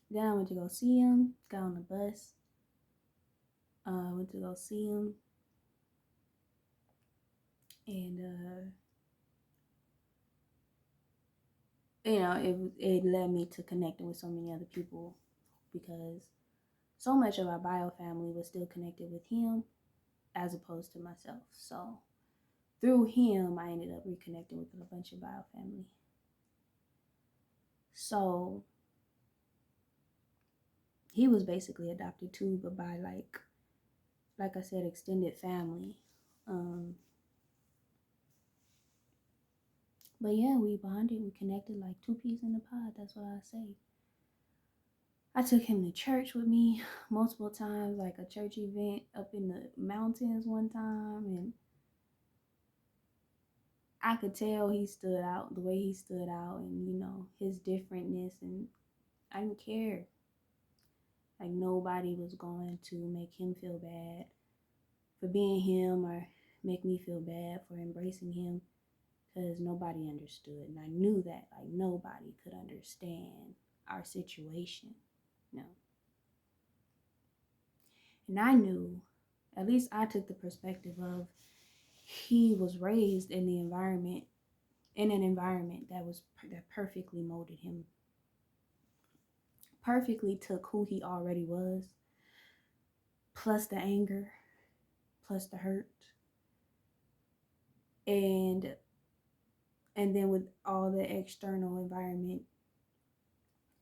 Then I went to go see him, got on the bus, went to go see him, and you know, it led me to connecting with so many other people because so much of our bio family was still connected with him as opposed to myself. So through him, I ended up reconnecting with a bunch of bio family. So he was basically adopted too, but by like I said, extended family. But yeah, we bonded, we connected like two peas in the pod. That's what I say. I took him to church with me multiple times, like a church event up in the mountains one time, and I could tell he stood out the way he stood out, and his differentness, and I didn't care. Like nobody was going to make him feel bad for being him or make me feel bad for embracing him, because nobody understood, and I knew that like nobody could understand our situation. No. And I knew, at least I took the perspective of, he was raised in an environment that perfectly molded him, perfectly took who he already was, plus the anger, plus the hurt, and then with all the external environment,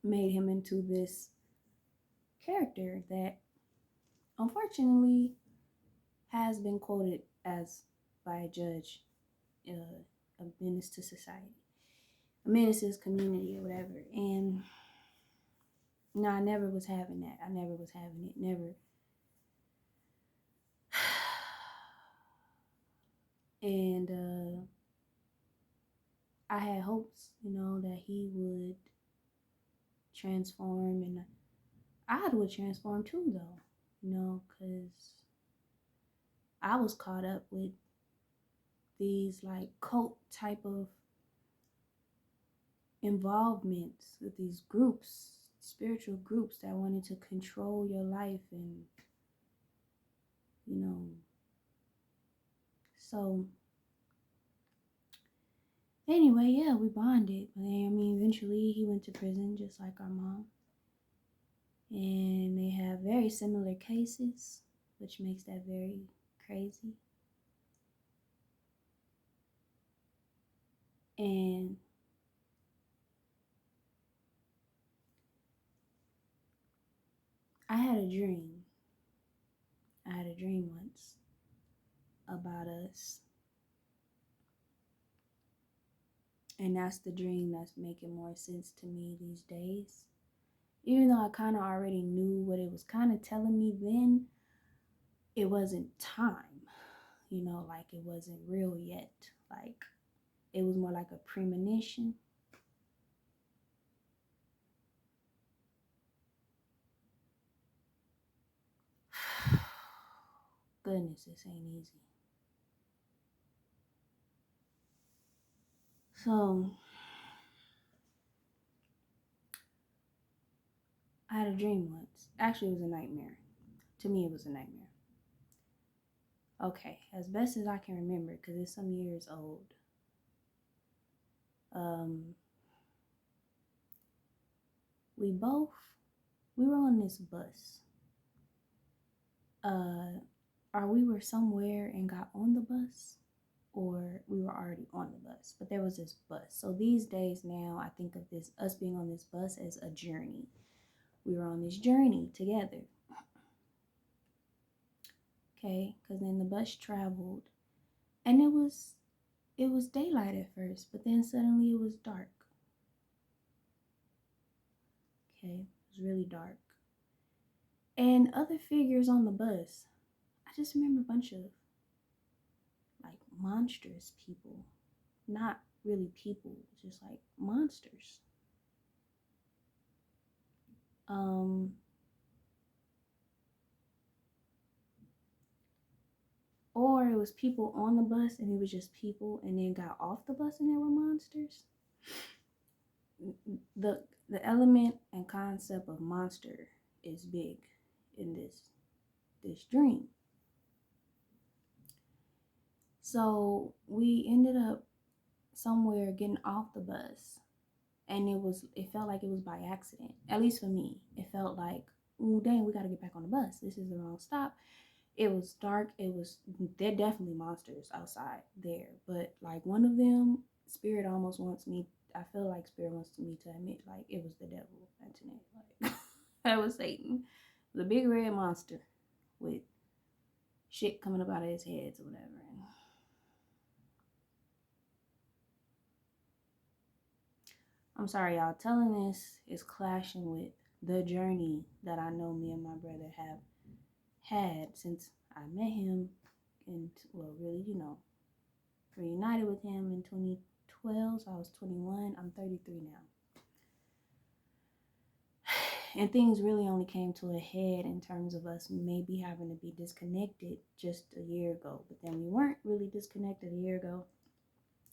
made him into this character that unfortunately has been quoted as by a judge, a menace to society, a menace to his community, or whatever. And no, I never was having that. I never was having it. Never. And I had hopes, that he would transform, and I would transform too, though, because I was caught up with these like cult type of involvements with these groups, spiritual groups that wanted to control your life, and so anyway, yeah, we bonded. But eventually he went to prison just like our mom, and they have very similar cases, which makes that very crazy. And I had a dream. I had a dream once about us. And that's the dream that's making more sense to me these days. Even though I kind of already knew what it was kind of telling me then, it wasn't time. Like it wasn't real yet. Like it was more like a premonition. Goodness, this ain't easy. So I had a dream once. Actually, it was a nightmare. To me, it was a nightmare. Okay, as best as I can remember, because it's some years old. We were on this bus. Or we were somewhere and got on the bus, or we were already on the bus, but there was this bus. So these days now, I think of us being on this bus as a journey. We were on this journey together. Okay, because then the bus traveled, and it was daylight at first, but then suddenly it was dark. Okay, it was really dark. And other figures on the bus, I just remember a bunch of like monstrous people. Not really people, just like monsters. Or it was people on the bus and it was just people, and then got off the bus and they were monsters. The element and concept of monster is big in this dream. So we ended up somewhere getting off the bus, and it felt like it was by accident. At least for me, it felt like oh dang, we gotta get back on the bus. This is the wrong stop. It was dark. They're definitely monsters outside there. But like one of them, Spirit almost wants me, I feel like Spirit wants me to admit like it was the devil, Antoinette. Like that was Satan. The big red monster with shit coming up out of his head or whatever. And I'm sorry, y'all. Telling this is clashing with the journey that I know me and my brother have had since I met him, and well, really, reunited with him in 2012. So I was 21. I'm 33 now. And things really only came to a head in terms of us maybe having to be disconnected just a year ago. But then we weren't really disconnected a year ago.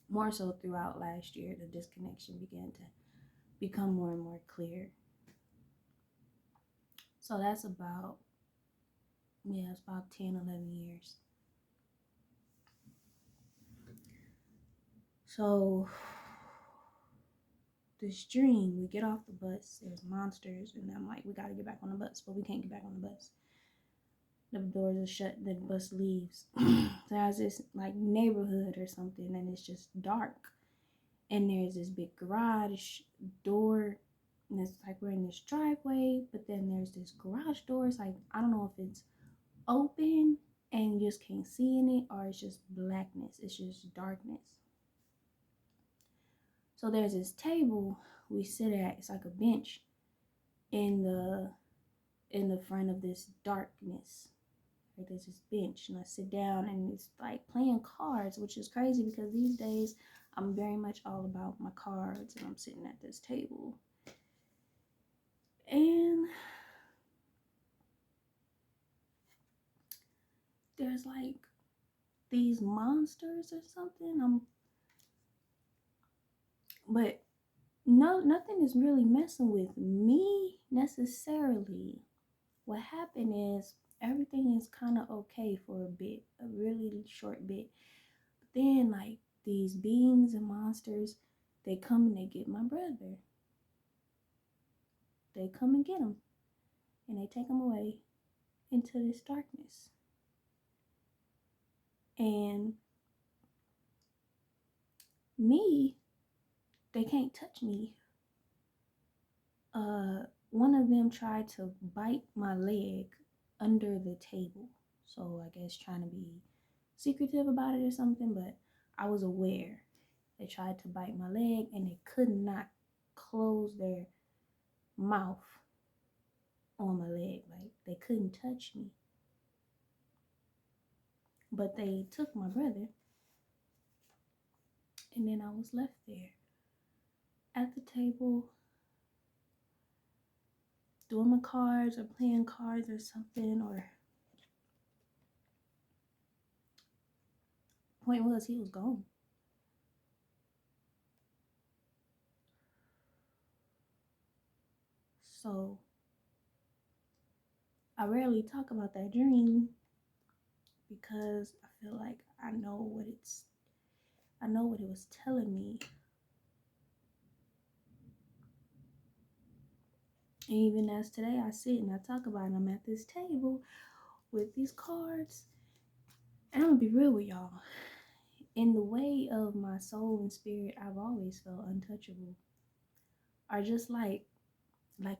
More so throughout last year, the disconnection began to become more and more clear. So that's about, it's about 10, 11 years. So this dream, we get off the bus, there's monsters, and I'm like, we gotta get back on the bus, but we can't get back on the bus. The doors are shut, the bus leaves. There's this like neighborhood or something, and it's just dark. And there's this big garage door, and it's like we're in this driveway, but then there's this garage door. It's like, I don't know if it's open and you just can't see in it, or it's just blackness, it's just darkness. So there's this table we sit at, it's like a bench in the front of this darkness. Like there's this bench, and I sit down, and it's like playing cards, which is crazy because these days I'm very much all about my cards, and I'm sitting at this table. And there's like these monsters or something. But no, nothing is really messing with me necessarily. What happened is everything is kind of okay for a bit, a really short bit. But then like these beings and monsters, they come and they get my brother. They come and get him, and they take him away into this darkness. And me, they can't touch me. One of them tried to bite my leg under the table. So I guess trying to be secretive about it or something, but I was aware. They tried to bite my leg, and they could not close their mouth on my leg. Like they couldn't touch me. But they took my brother, and then I was left there at the table doing my cards or playing cards or something. Or point was, he was gone. So I rarely talk about that dream because I feel like I know what it was telling me. And even as today, I sit and I talk about it. I'm at this table with these cards, and I'm gonna be real with y'all. In the way of my soul and spirit, I've always felt untouchable. Or just like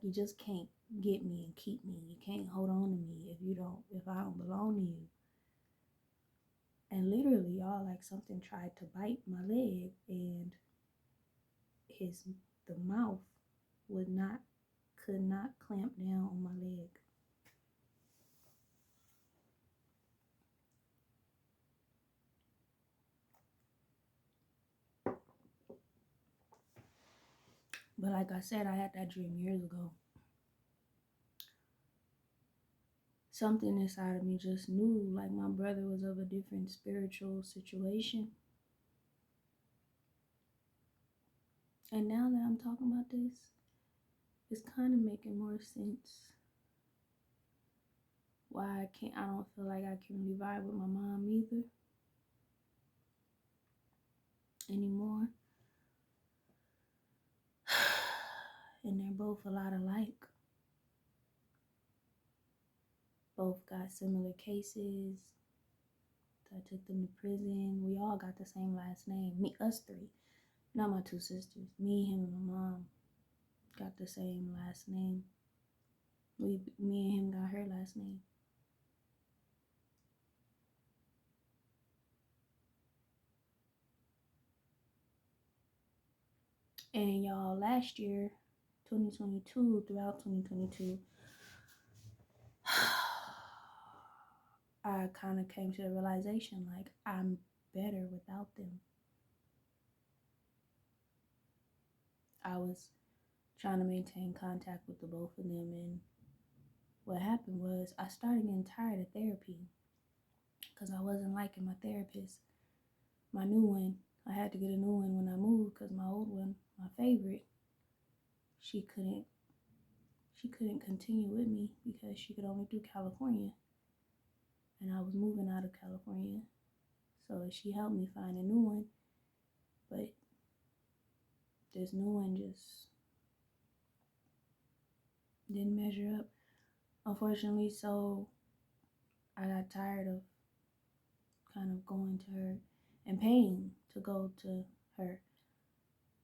you just can't get me and keep me. You can't hold on to me if I don't belong to you. And literally, y'all, like something tried to bite my leg, and the mouth could not clamp down on my leg. But like I said, I had that dream years ago. Something inside of me just knew like my brother was of a different spiritual situation. And now that I'm talking about this, it's kind of making more sense why I don't feel like I can really vibe with my mom either anymore. And they're both a lot alike. both got similar cases. So I took them to prison. We all got the same last name. Me, us three. Not my two sisters. Me, him, and my mom got the same last name. Me and him got her last name. And y'all, last year, 2022, throughout 2022, I kind of came to the realization, like, I'm better without them. I was trying to maintain contact with the both of them, and what happened was I started getting tired of therapy because I wasn't liking my therapist. My new one, I had to get a new one when I moved because my old one, my favorite, she couldn't continue with me because she could only do California, and I was moving out of California. So she helped me find a new one, but this new one just didn't measure up, unfortunately. So I got tired of kind of going to her and paying to go to her,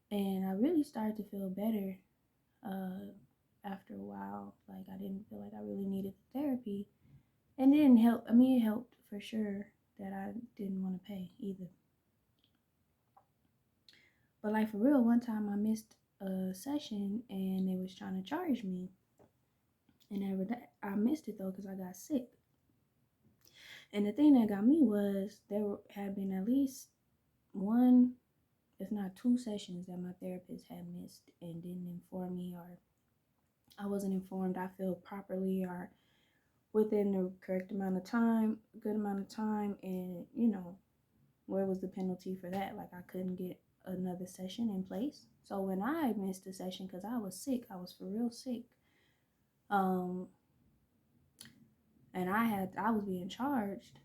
and I really started to feel better after a while. Like, I didn't feel like I really needed the therapy, and it didn't help. I mean, it helped for sure that I didn't want to pay either. But like, for real, one time I missed a session and they was trying to charge me, and I missed it though because I got sick. And the thing that got me was there had been at least one, if not two sessions that my therapist had missed and didn't inform me, or I wasn't informed I feel properly or within the correct amount of time, good amount of time, and where was the penalty for that? Like, I couldn't get another session in place. So when I missed a session because I was sick, I was for real sick, and I was being charged.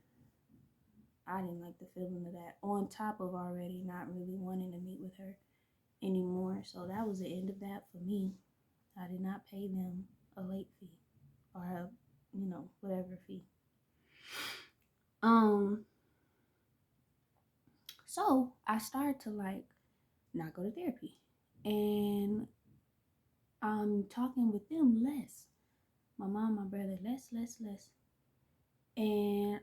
I didn't like the feeling of that, on top of already not really wanting to meet with her anymore. So that was the end of that for me. I did not pay them a late fee or a, whatever fee. So I started to like not go to therapy, and I'm talking with them less. My mom, my brother, less. And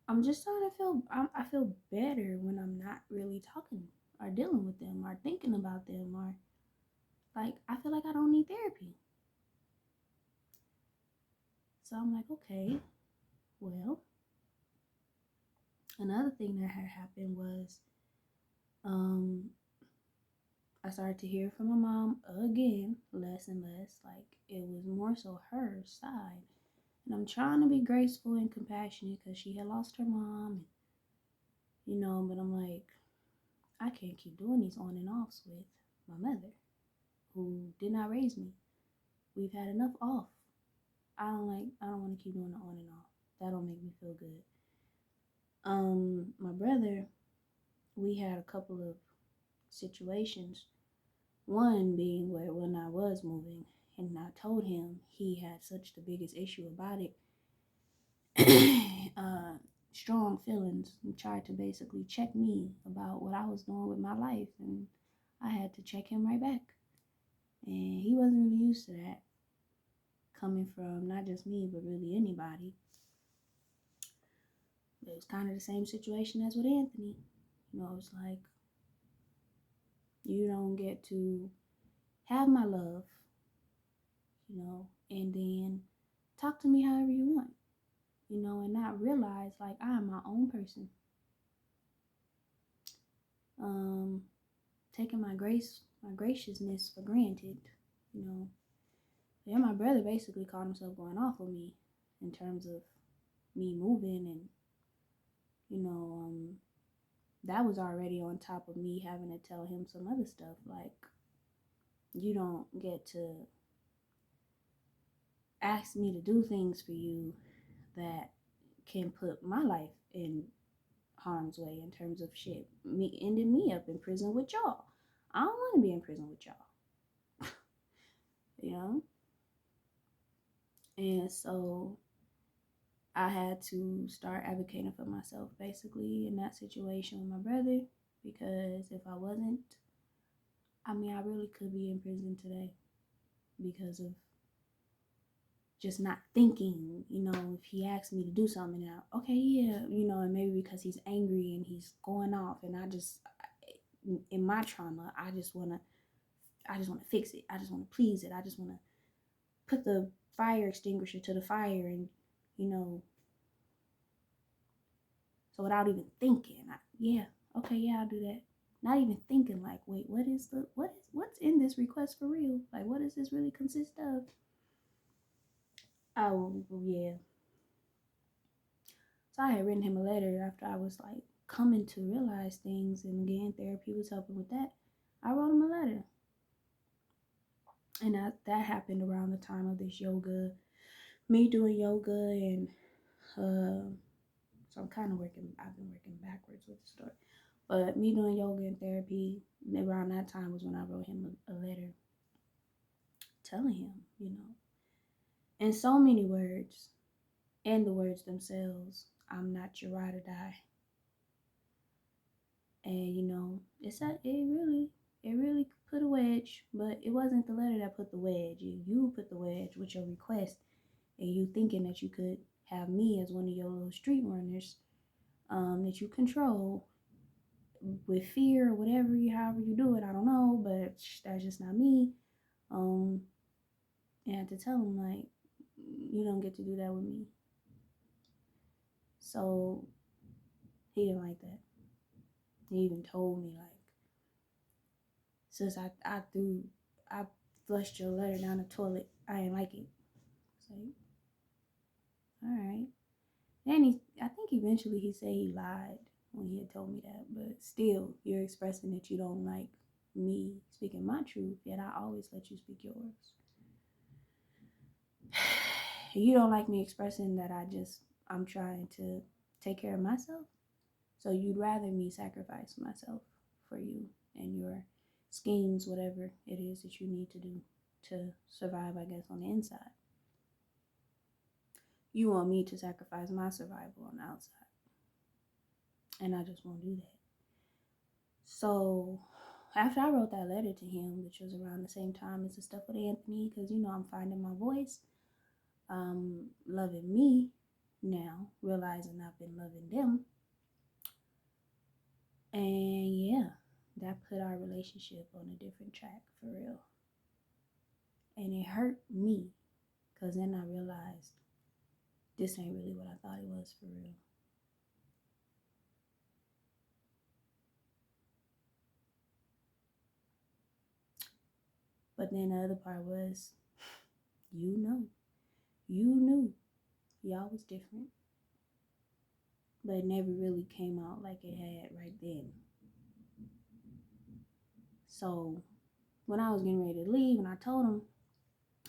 I'm just starting to I feel better when I'm not really talking or dealing with them or thinking about them, or like, I feel like I don't need therapy. So I'm like, okay, well, another thing that had happened was I started to hear from my mom again, less and less. Like, it was more so her side. And I'm trying to be graceful and compassionate because she had lost her mom, but I'm like, I can't keep doing these on and offs with my mother, who did not raise me. We've had enough off. I don't want to keep doing the on and off. That don't make me feel good. My brother, we had a couple of situations. One being where when I was moving and I told him, he had such the biggest issue about it. Strong feelings, and tried to basically check me about what I was doing with my life, and I had to check him right back. And he wasn't really used to that, coming from not just me, but really anybody. It was kind of the same situation as with Anthony. It's like, you don't get to have my love, and then talk to me however you want, and not realize, like, I am my own person. Taking my graciousness for granted, Yeah, my brother basically called himself going off on me in terms of me moving, and that was already on top of me having to tell him some other stuff, like, you don't get to ask me to do things for you that can put my life in harm's way in terms of shit me ending me up in prison with y'all. I don't want to be in prison with y'all. you know and so I had to start advocating for myself basically in that situation with my brother, because if I wasn't, I mean, I really could be in prison today because of just not thinking. If he asked me to do something now, okay, yeah, and maybe because he's angry and he's going off, and in my trauma, I just want to fix it. I just want to please it. I just want to put the fire extinguisher to the fire, and you know, so without even thinking, yeah, okay, yeah, I'll do that. Not even thinking like, wait, what's in this request for real? Like, what does this really consist of? Oh, yeah. So I had written him a letter after I was like coming to realize things, and again, therapy was helping with that. I wrote him a letter, and that happened around the time of this yoga, me doing yoga, and so I've been working backwards with the story. But me doing yoga and therapy around that time was when I wrote him a letter telling him, in so many words, and the words themselves, I'm not your ride or die. And it really put a wedge, but it wasn't the letter that put the wedge. You put the wedge with your request, and you thinking that you could have me as one of your little street runners, that you control with fear or whatever however you do it. I don't know, but that's just not me. And I had to tell him, like, you don't get to do that with me. So he didn't like that. He even told me, like, sis, I flushed your letter down the toilet. I didn't like it. So, all right. And I think eventually he said he lied when he had told me that. But still, you're expressing that you don't like me speaking my truth, yet I always let you speak yours. You don't like me expressing that I'm trying to take care of myself. So you'd rather me sacrifice myself for you and your schemes, whatever it is that you need to do to survive, I guess, on the inside. You want me to sacrifice my survival on the outside. And I just won't do that. So after I wrote that letter to him, which was around the same time as the stuff with Anthony, because I'm finding my voice, loving me now, realizing I've been loving them. And yeah, that put our relationship on a different track for real. And it hurt me, because then I realized this ain't really what I thought it was for real. But then the other part was, you knew y'all was different, but it never really came out like it had right then. So when I was getting ready to leave and I told him,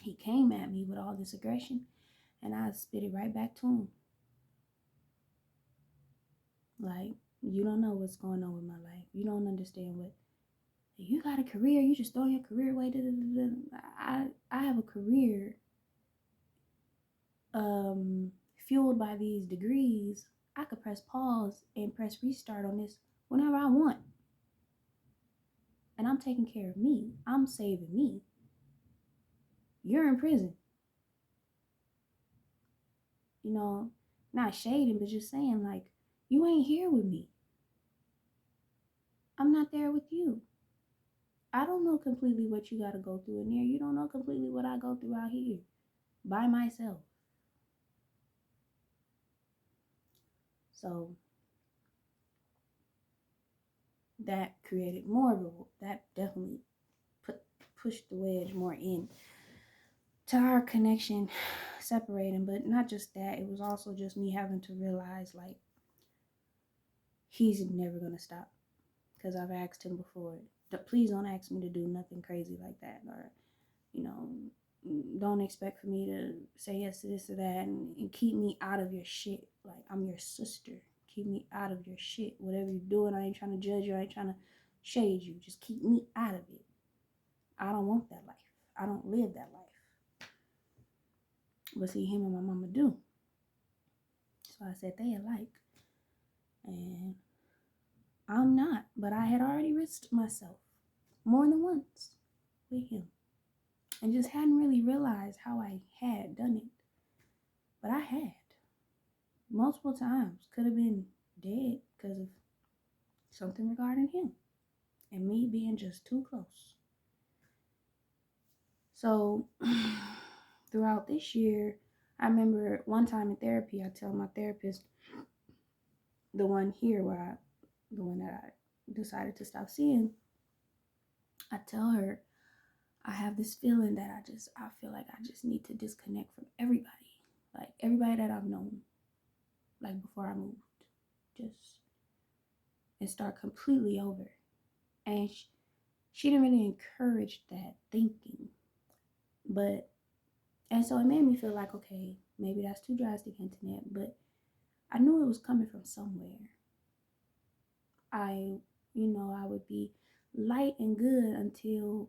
he came at me with all this aggression, and I spit it right back to him. Like, you don't know what's going on with my life. You don't understand what, you got a career, you just throw your career away. I have a career fueled by these degrees. I could press pause and press restart on this whenever I want. And I'm taking care of me. I'm saving me. You're in prison. Not shading, but just saying, like, you ain't here with me. I'm not there with you. I don't know completely what you got to go through in there. You don't know completely what I go through out here by myself. So that created more of that definitely pushed the wedge more in to our connection separating. But not just that, it was also just me having to realize, like, he's never going to stop, because I've asked him before, please don't ask me to do nothing crazy like that, or don't expect for me to say yes to this or that, and keep me out of your shit. Like, I'm your sister. Keep me out of your shit. Whatever you're doing, I ain't trying to judge you. I ain't trying to shade you. Just keep me out of it. I don't want that life. I don't live that life. But see, him and my mama do. why I said they alike. And I'm not, but I had already risked myself more than once with him and just hadn't really realized how I had done it. But I had multiple times. Could have been dead because of something regarding him and me being just too close. So throughout this year, I remember one time in therapy, I tell my therapist, the one that I decided to stop seeing, I tell her I have this feeling that I feel like I just need to disconnect from everybody, like everybody that I've known, like before I moved, just and start completely over. And she didn't really encourage that thinking, and so it made me feel like, okay, maybe that's too drastic, internet, but I knew it was coming from somewhere. I would be light and good until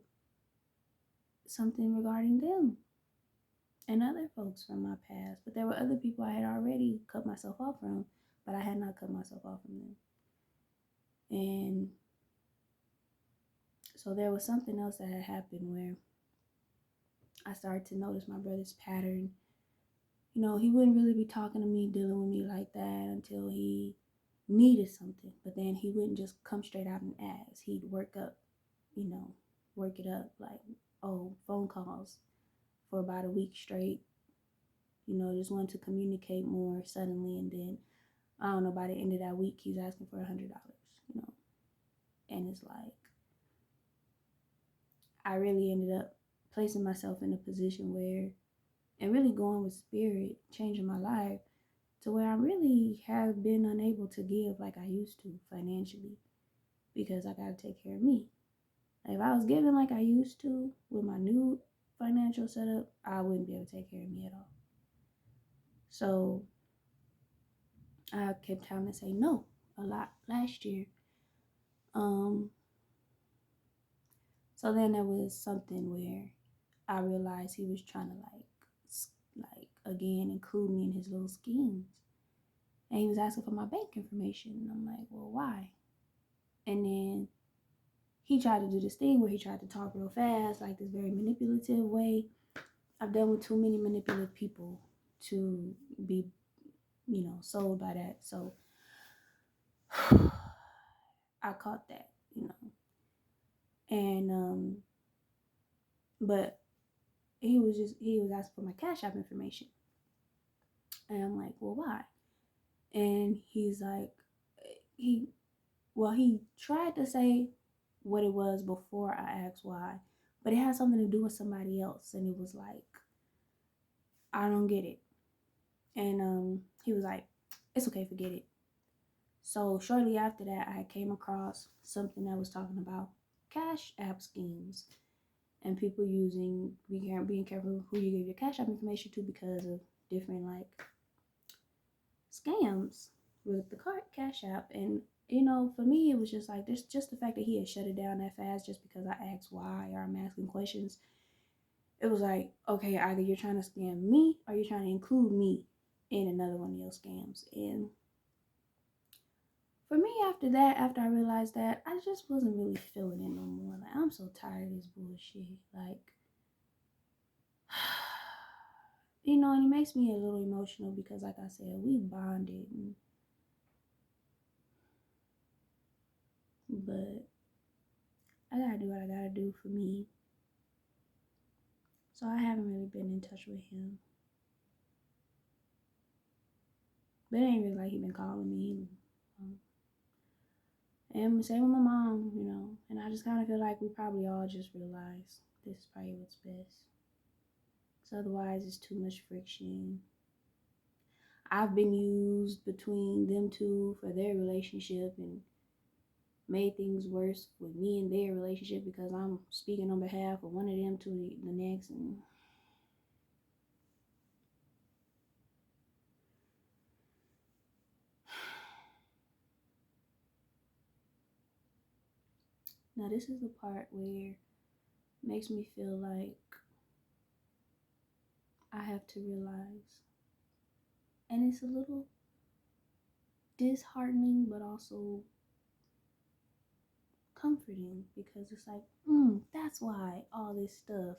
something regarding them and other folks from my past. But there were other people I had already cut myself off from, but I had not cut myself off from them. And so there was something else that had happened where I started to notice my brother's pattern. He wouldn't really be talking to me, dealing with me like that until he needed something. But then he wouldn't just come straight out and ask. He'd work it up like, phone calls for about a week straight. Just wanted to communicate more suddenly. And then, I don't know, by the end of that week, he's asking for $100, And it's like, I really ended up placing myself in a position where, and really going with spirit, changing my life to where I really have been unable to give like I used to financially because I got to take care of me. Like if I was giving like I used to with my new financial setup, I wouldn't be able to take care of me at all. So I kept having to say no a lot last year. So then there was something where I realized he was trying to like again include me in his little schemes. And he was asking for my bank information. And I'm like, well, why? And then he tried to do this thing where he tried to talk real fast, like this very manipulative way. I've dealt with too many manipulative people to be, sold by that. So I caught that, And but he was asking for my Cash App information. And I'm like, well, why? And he's like, he tried to say what it was before I asked why, but it had something to do with somebody else. And it was like, I don't get it. And he was like, it's okay, forget it. So shortly after that, I came across something that was talking about Cash App schemes and people being careful who you give your Cash App information to because of different like scams with the Cash App. And for me, it was just like there's just the fact that he had shut it down that fast just because I asked why or I'm asking questions. It was like, okay, either you're trying to scam me or you're trying to include me in another one of your scams. And for me, after I realized that, I just wasn't really feeling it no more. Like, I'm so tired of this bullshit. Like, and it makes me a little emotional because, like I said, we bonded. But I gotta do what I gotta do for me. So I haven't really been in touch with him. But it ain't really like he been calling me. And same with my mom, And I just kind of feel like we probably all just realized this is probably what's best. Because otherwise it's too much friction. I've been used between them two for their relationship and made things worse with me and their relationship because I'm speaking on behalf of one of them to the next. And now this is the part where it makes me feel like I have to realize, and it's a little disheartening, but also comforting, because it's like, that's why all this stuff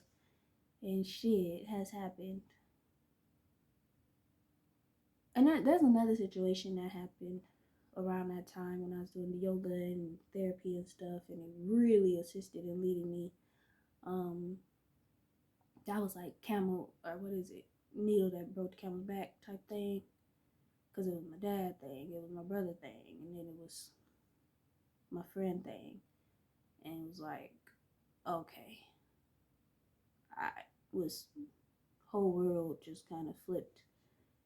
and shit has happened. And there's another situation that happened around that time when I was doing the yoga and therapy and stuff, and it really assisted in leading me. That was like camel, or what is it, needle that broke the camel's back type thing, because it was my dad thing, it was my brother thing, and then it was my friend thing, and it was like, okay, I was, whole world just kind of flipped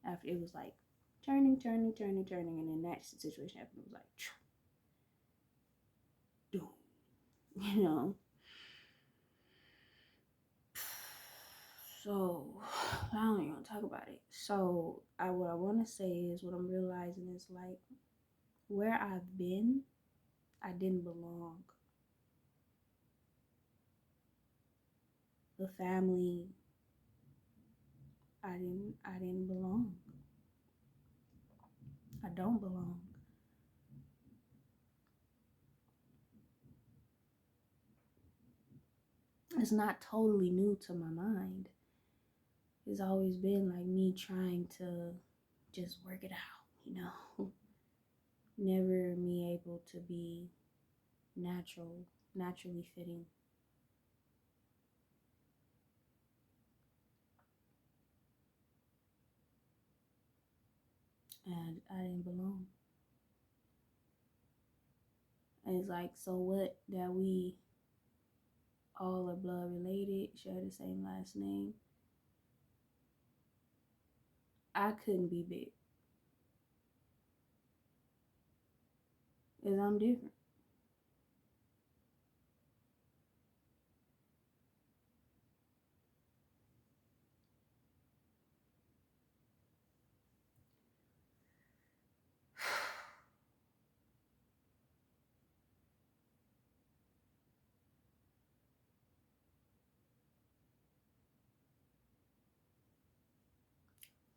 after. It was like turning, and then that situation happened. It was like, doom, you know. So I don't even want to talk about it. So what I want to say is, what I'm realizing is, like, where I've been, I didn't belong. The family, I didn't belong. I don't belong. It's not totally new to my mind. It's always been like me trying to just work it out, you know. Never me able to be naturally fitting. And I didn't belong. And it's like, so what that we all are blood related, share the same last name. I couldn't be big, because I'm different.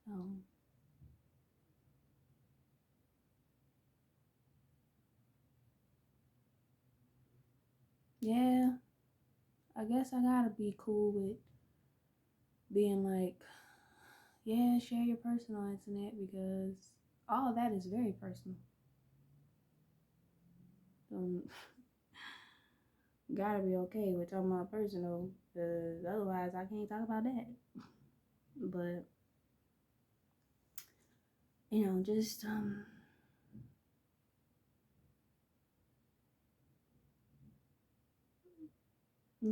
So yeah, I guess I gotta be cool with being like, yeah, share your personal internet, because all of that is very personal. Gotta be okay with talking about personal, because otherwise I can't talk about that. But just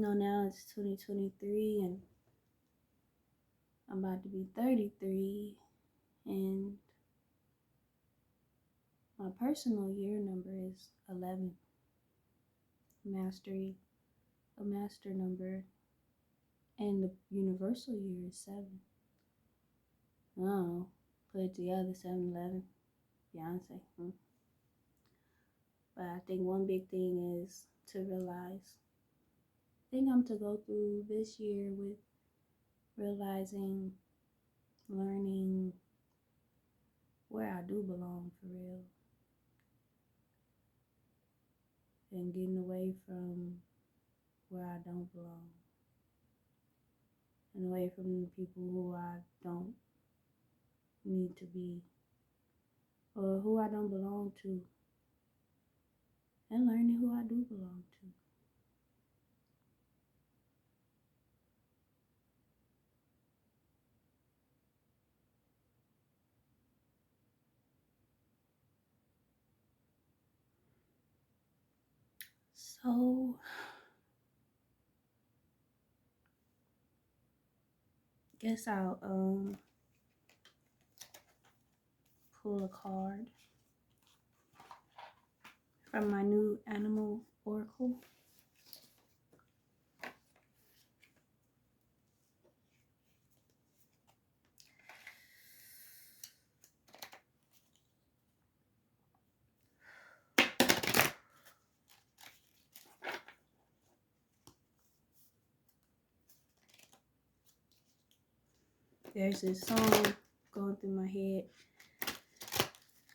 now it's 2023, and I'm about to be 33, and my personal year number is 11. Mastery, a master number, and the universal year is 7. Oh, put it together, 7-11, Beyonce. But I think one big thing is to realize, I think I'm to go through this year with realizing, learning where I do belong for real, and getting away from where I don't belong, and away from the people who I don't need to be, or who I don't belong to, and learning who I do belong to. So, guess I'll pull a card from my new animal oracle. There's this song going through my head.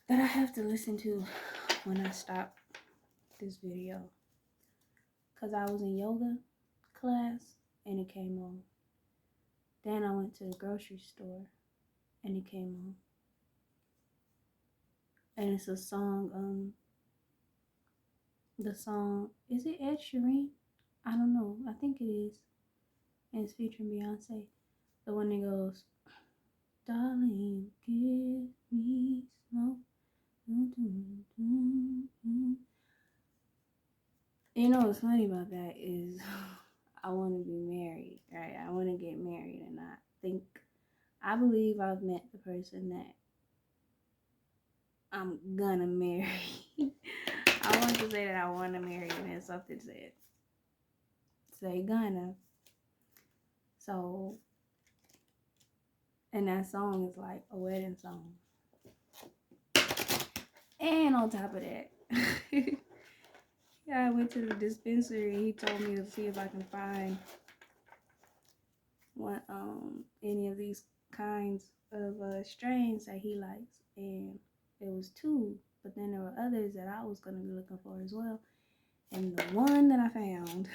that I have to listen to when I stop this video. Because I was in yoga class and it came on. Then I went to the grocery store and it came on. And it's a song, the song, is it Ed Sheeran? I don't know. I think it is. And it's featuring Beyonce. The one that goes, darling, give me smoke. You know what's funny about that is I want to be married, right? I want to get married, and I believe I've met the person that I'm gonna marry. I want to say that I want to marry, and then something said, say gonna. So, and that song is like a wedding song. And on top of that, yeah, I went to the dispensary. He told me to see if I can find one, any of these kinds of strains that he likes, and it was 2. But then there were others that I was gonna be looking for as well. And the one that I found,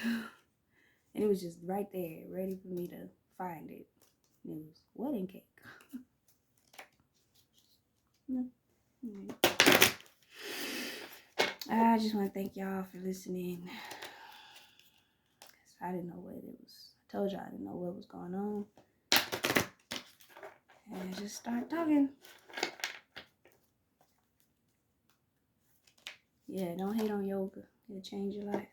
and it was just right there, ready for me to find it. It was wedding cake. I just want to thank y'all for listening. I didn't know what it was. I told y'all I didn't know what was going on. And I just started talking. Yeah, don't hate on yoga. It'll change your life.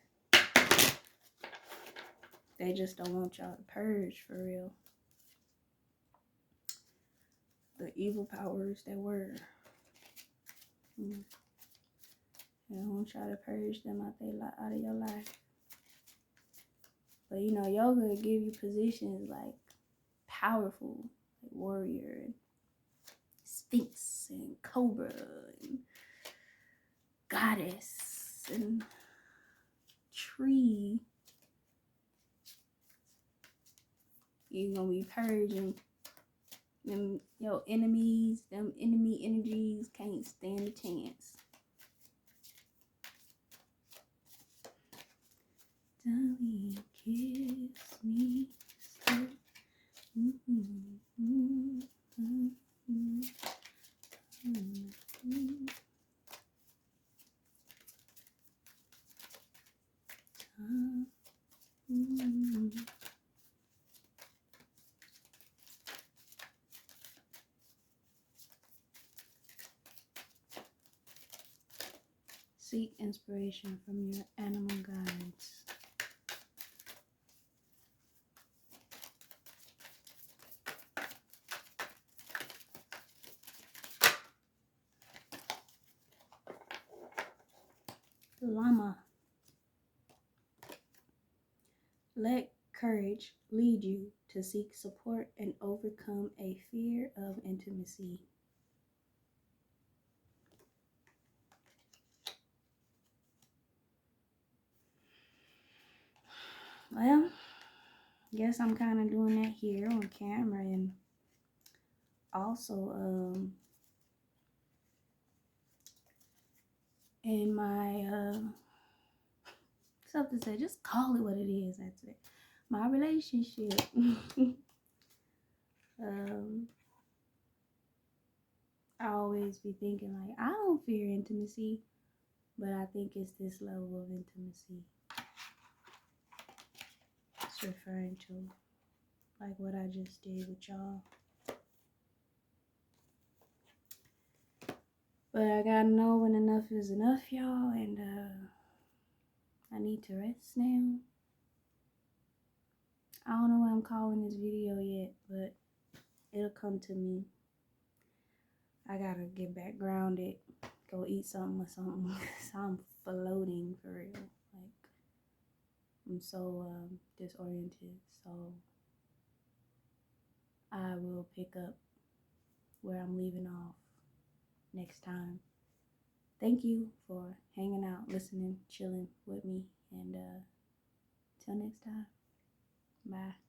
They just don't want y'all to purge for real. The evil powers that were. They don't want y'all to purge them out of your life. But you know, yoga will give you positions like powerful, like warrior, and sphinx, and cobra, and goddess, and tree. You're gonna be purging them, your enemies. Them enemy energies can't stand a chance. Darling, kiss me slow. Seek inspiration from your animal guides. Llama. Let courage lead you to seek support and overcome a fear of intimacy. Well, guess I'm kind of doing that here on camera, and also in my something said, just call it what it is. That's it. My relationship. I always be thinking like, I don't fear intimacy, but I think it's this level of intimacy. It's referring to like what I just did with y'all. But I gotta know when enough is enough, y'all, and I need to rest now. I don't know what I'm calling this video yet, but it'll come to me. I gotta get back grounded, go eat something or something. So I'm floating for real. Like, I'm so disoriented. So I will pick up where I'm leaving off next time. Thank you for hanging out, listening, chilling with me, and till next time. Bye.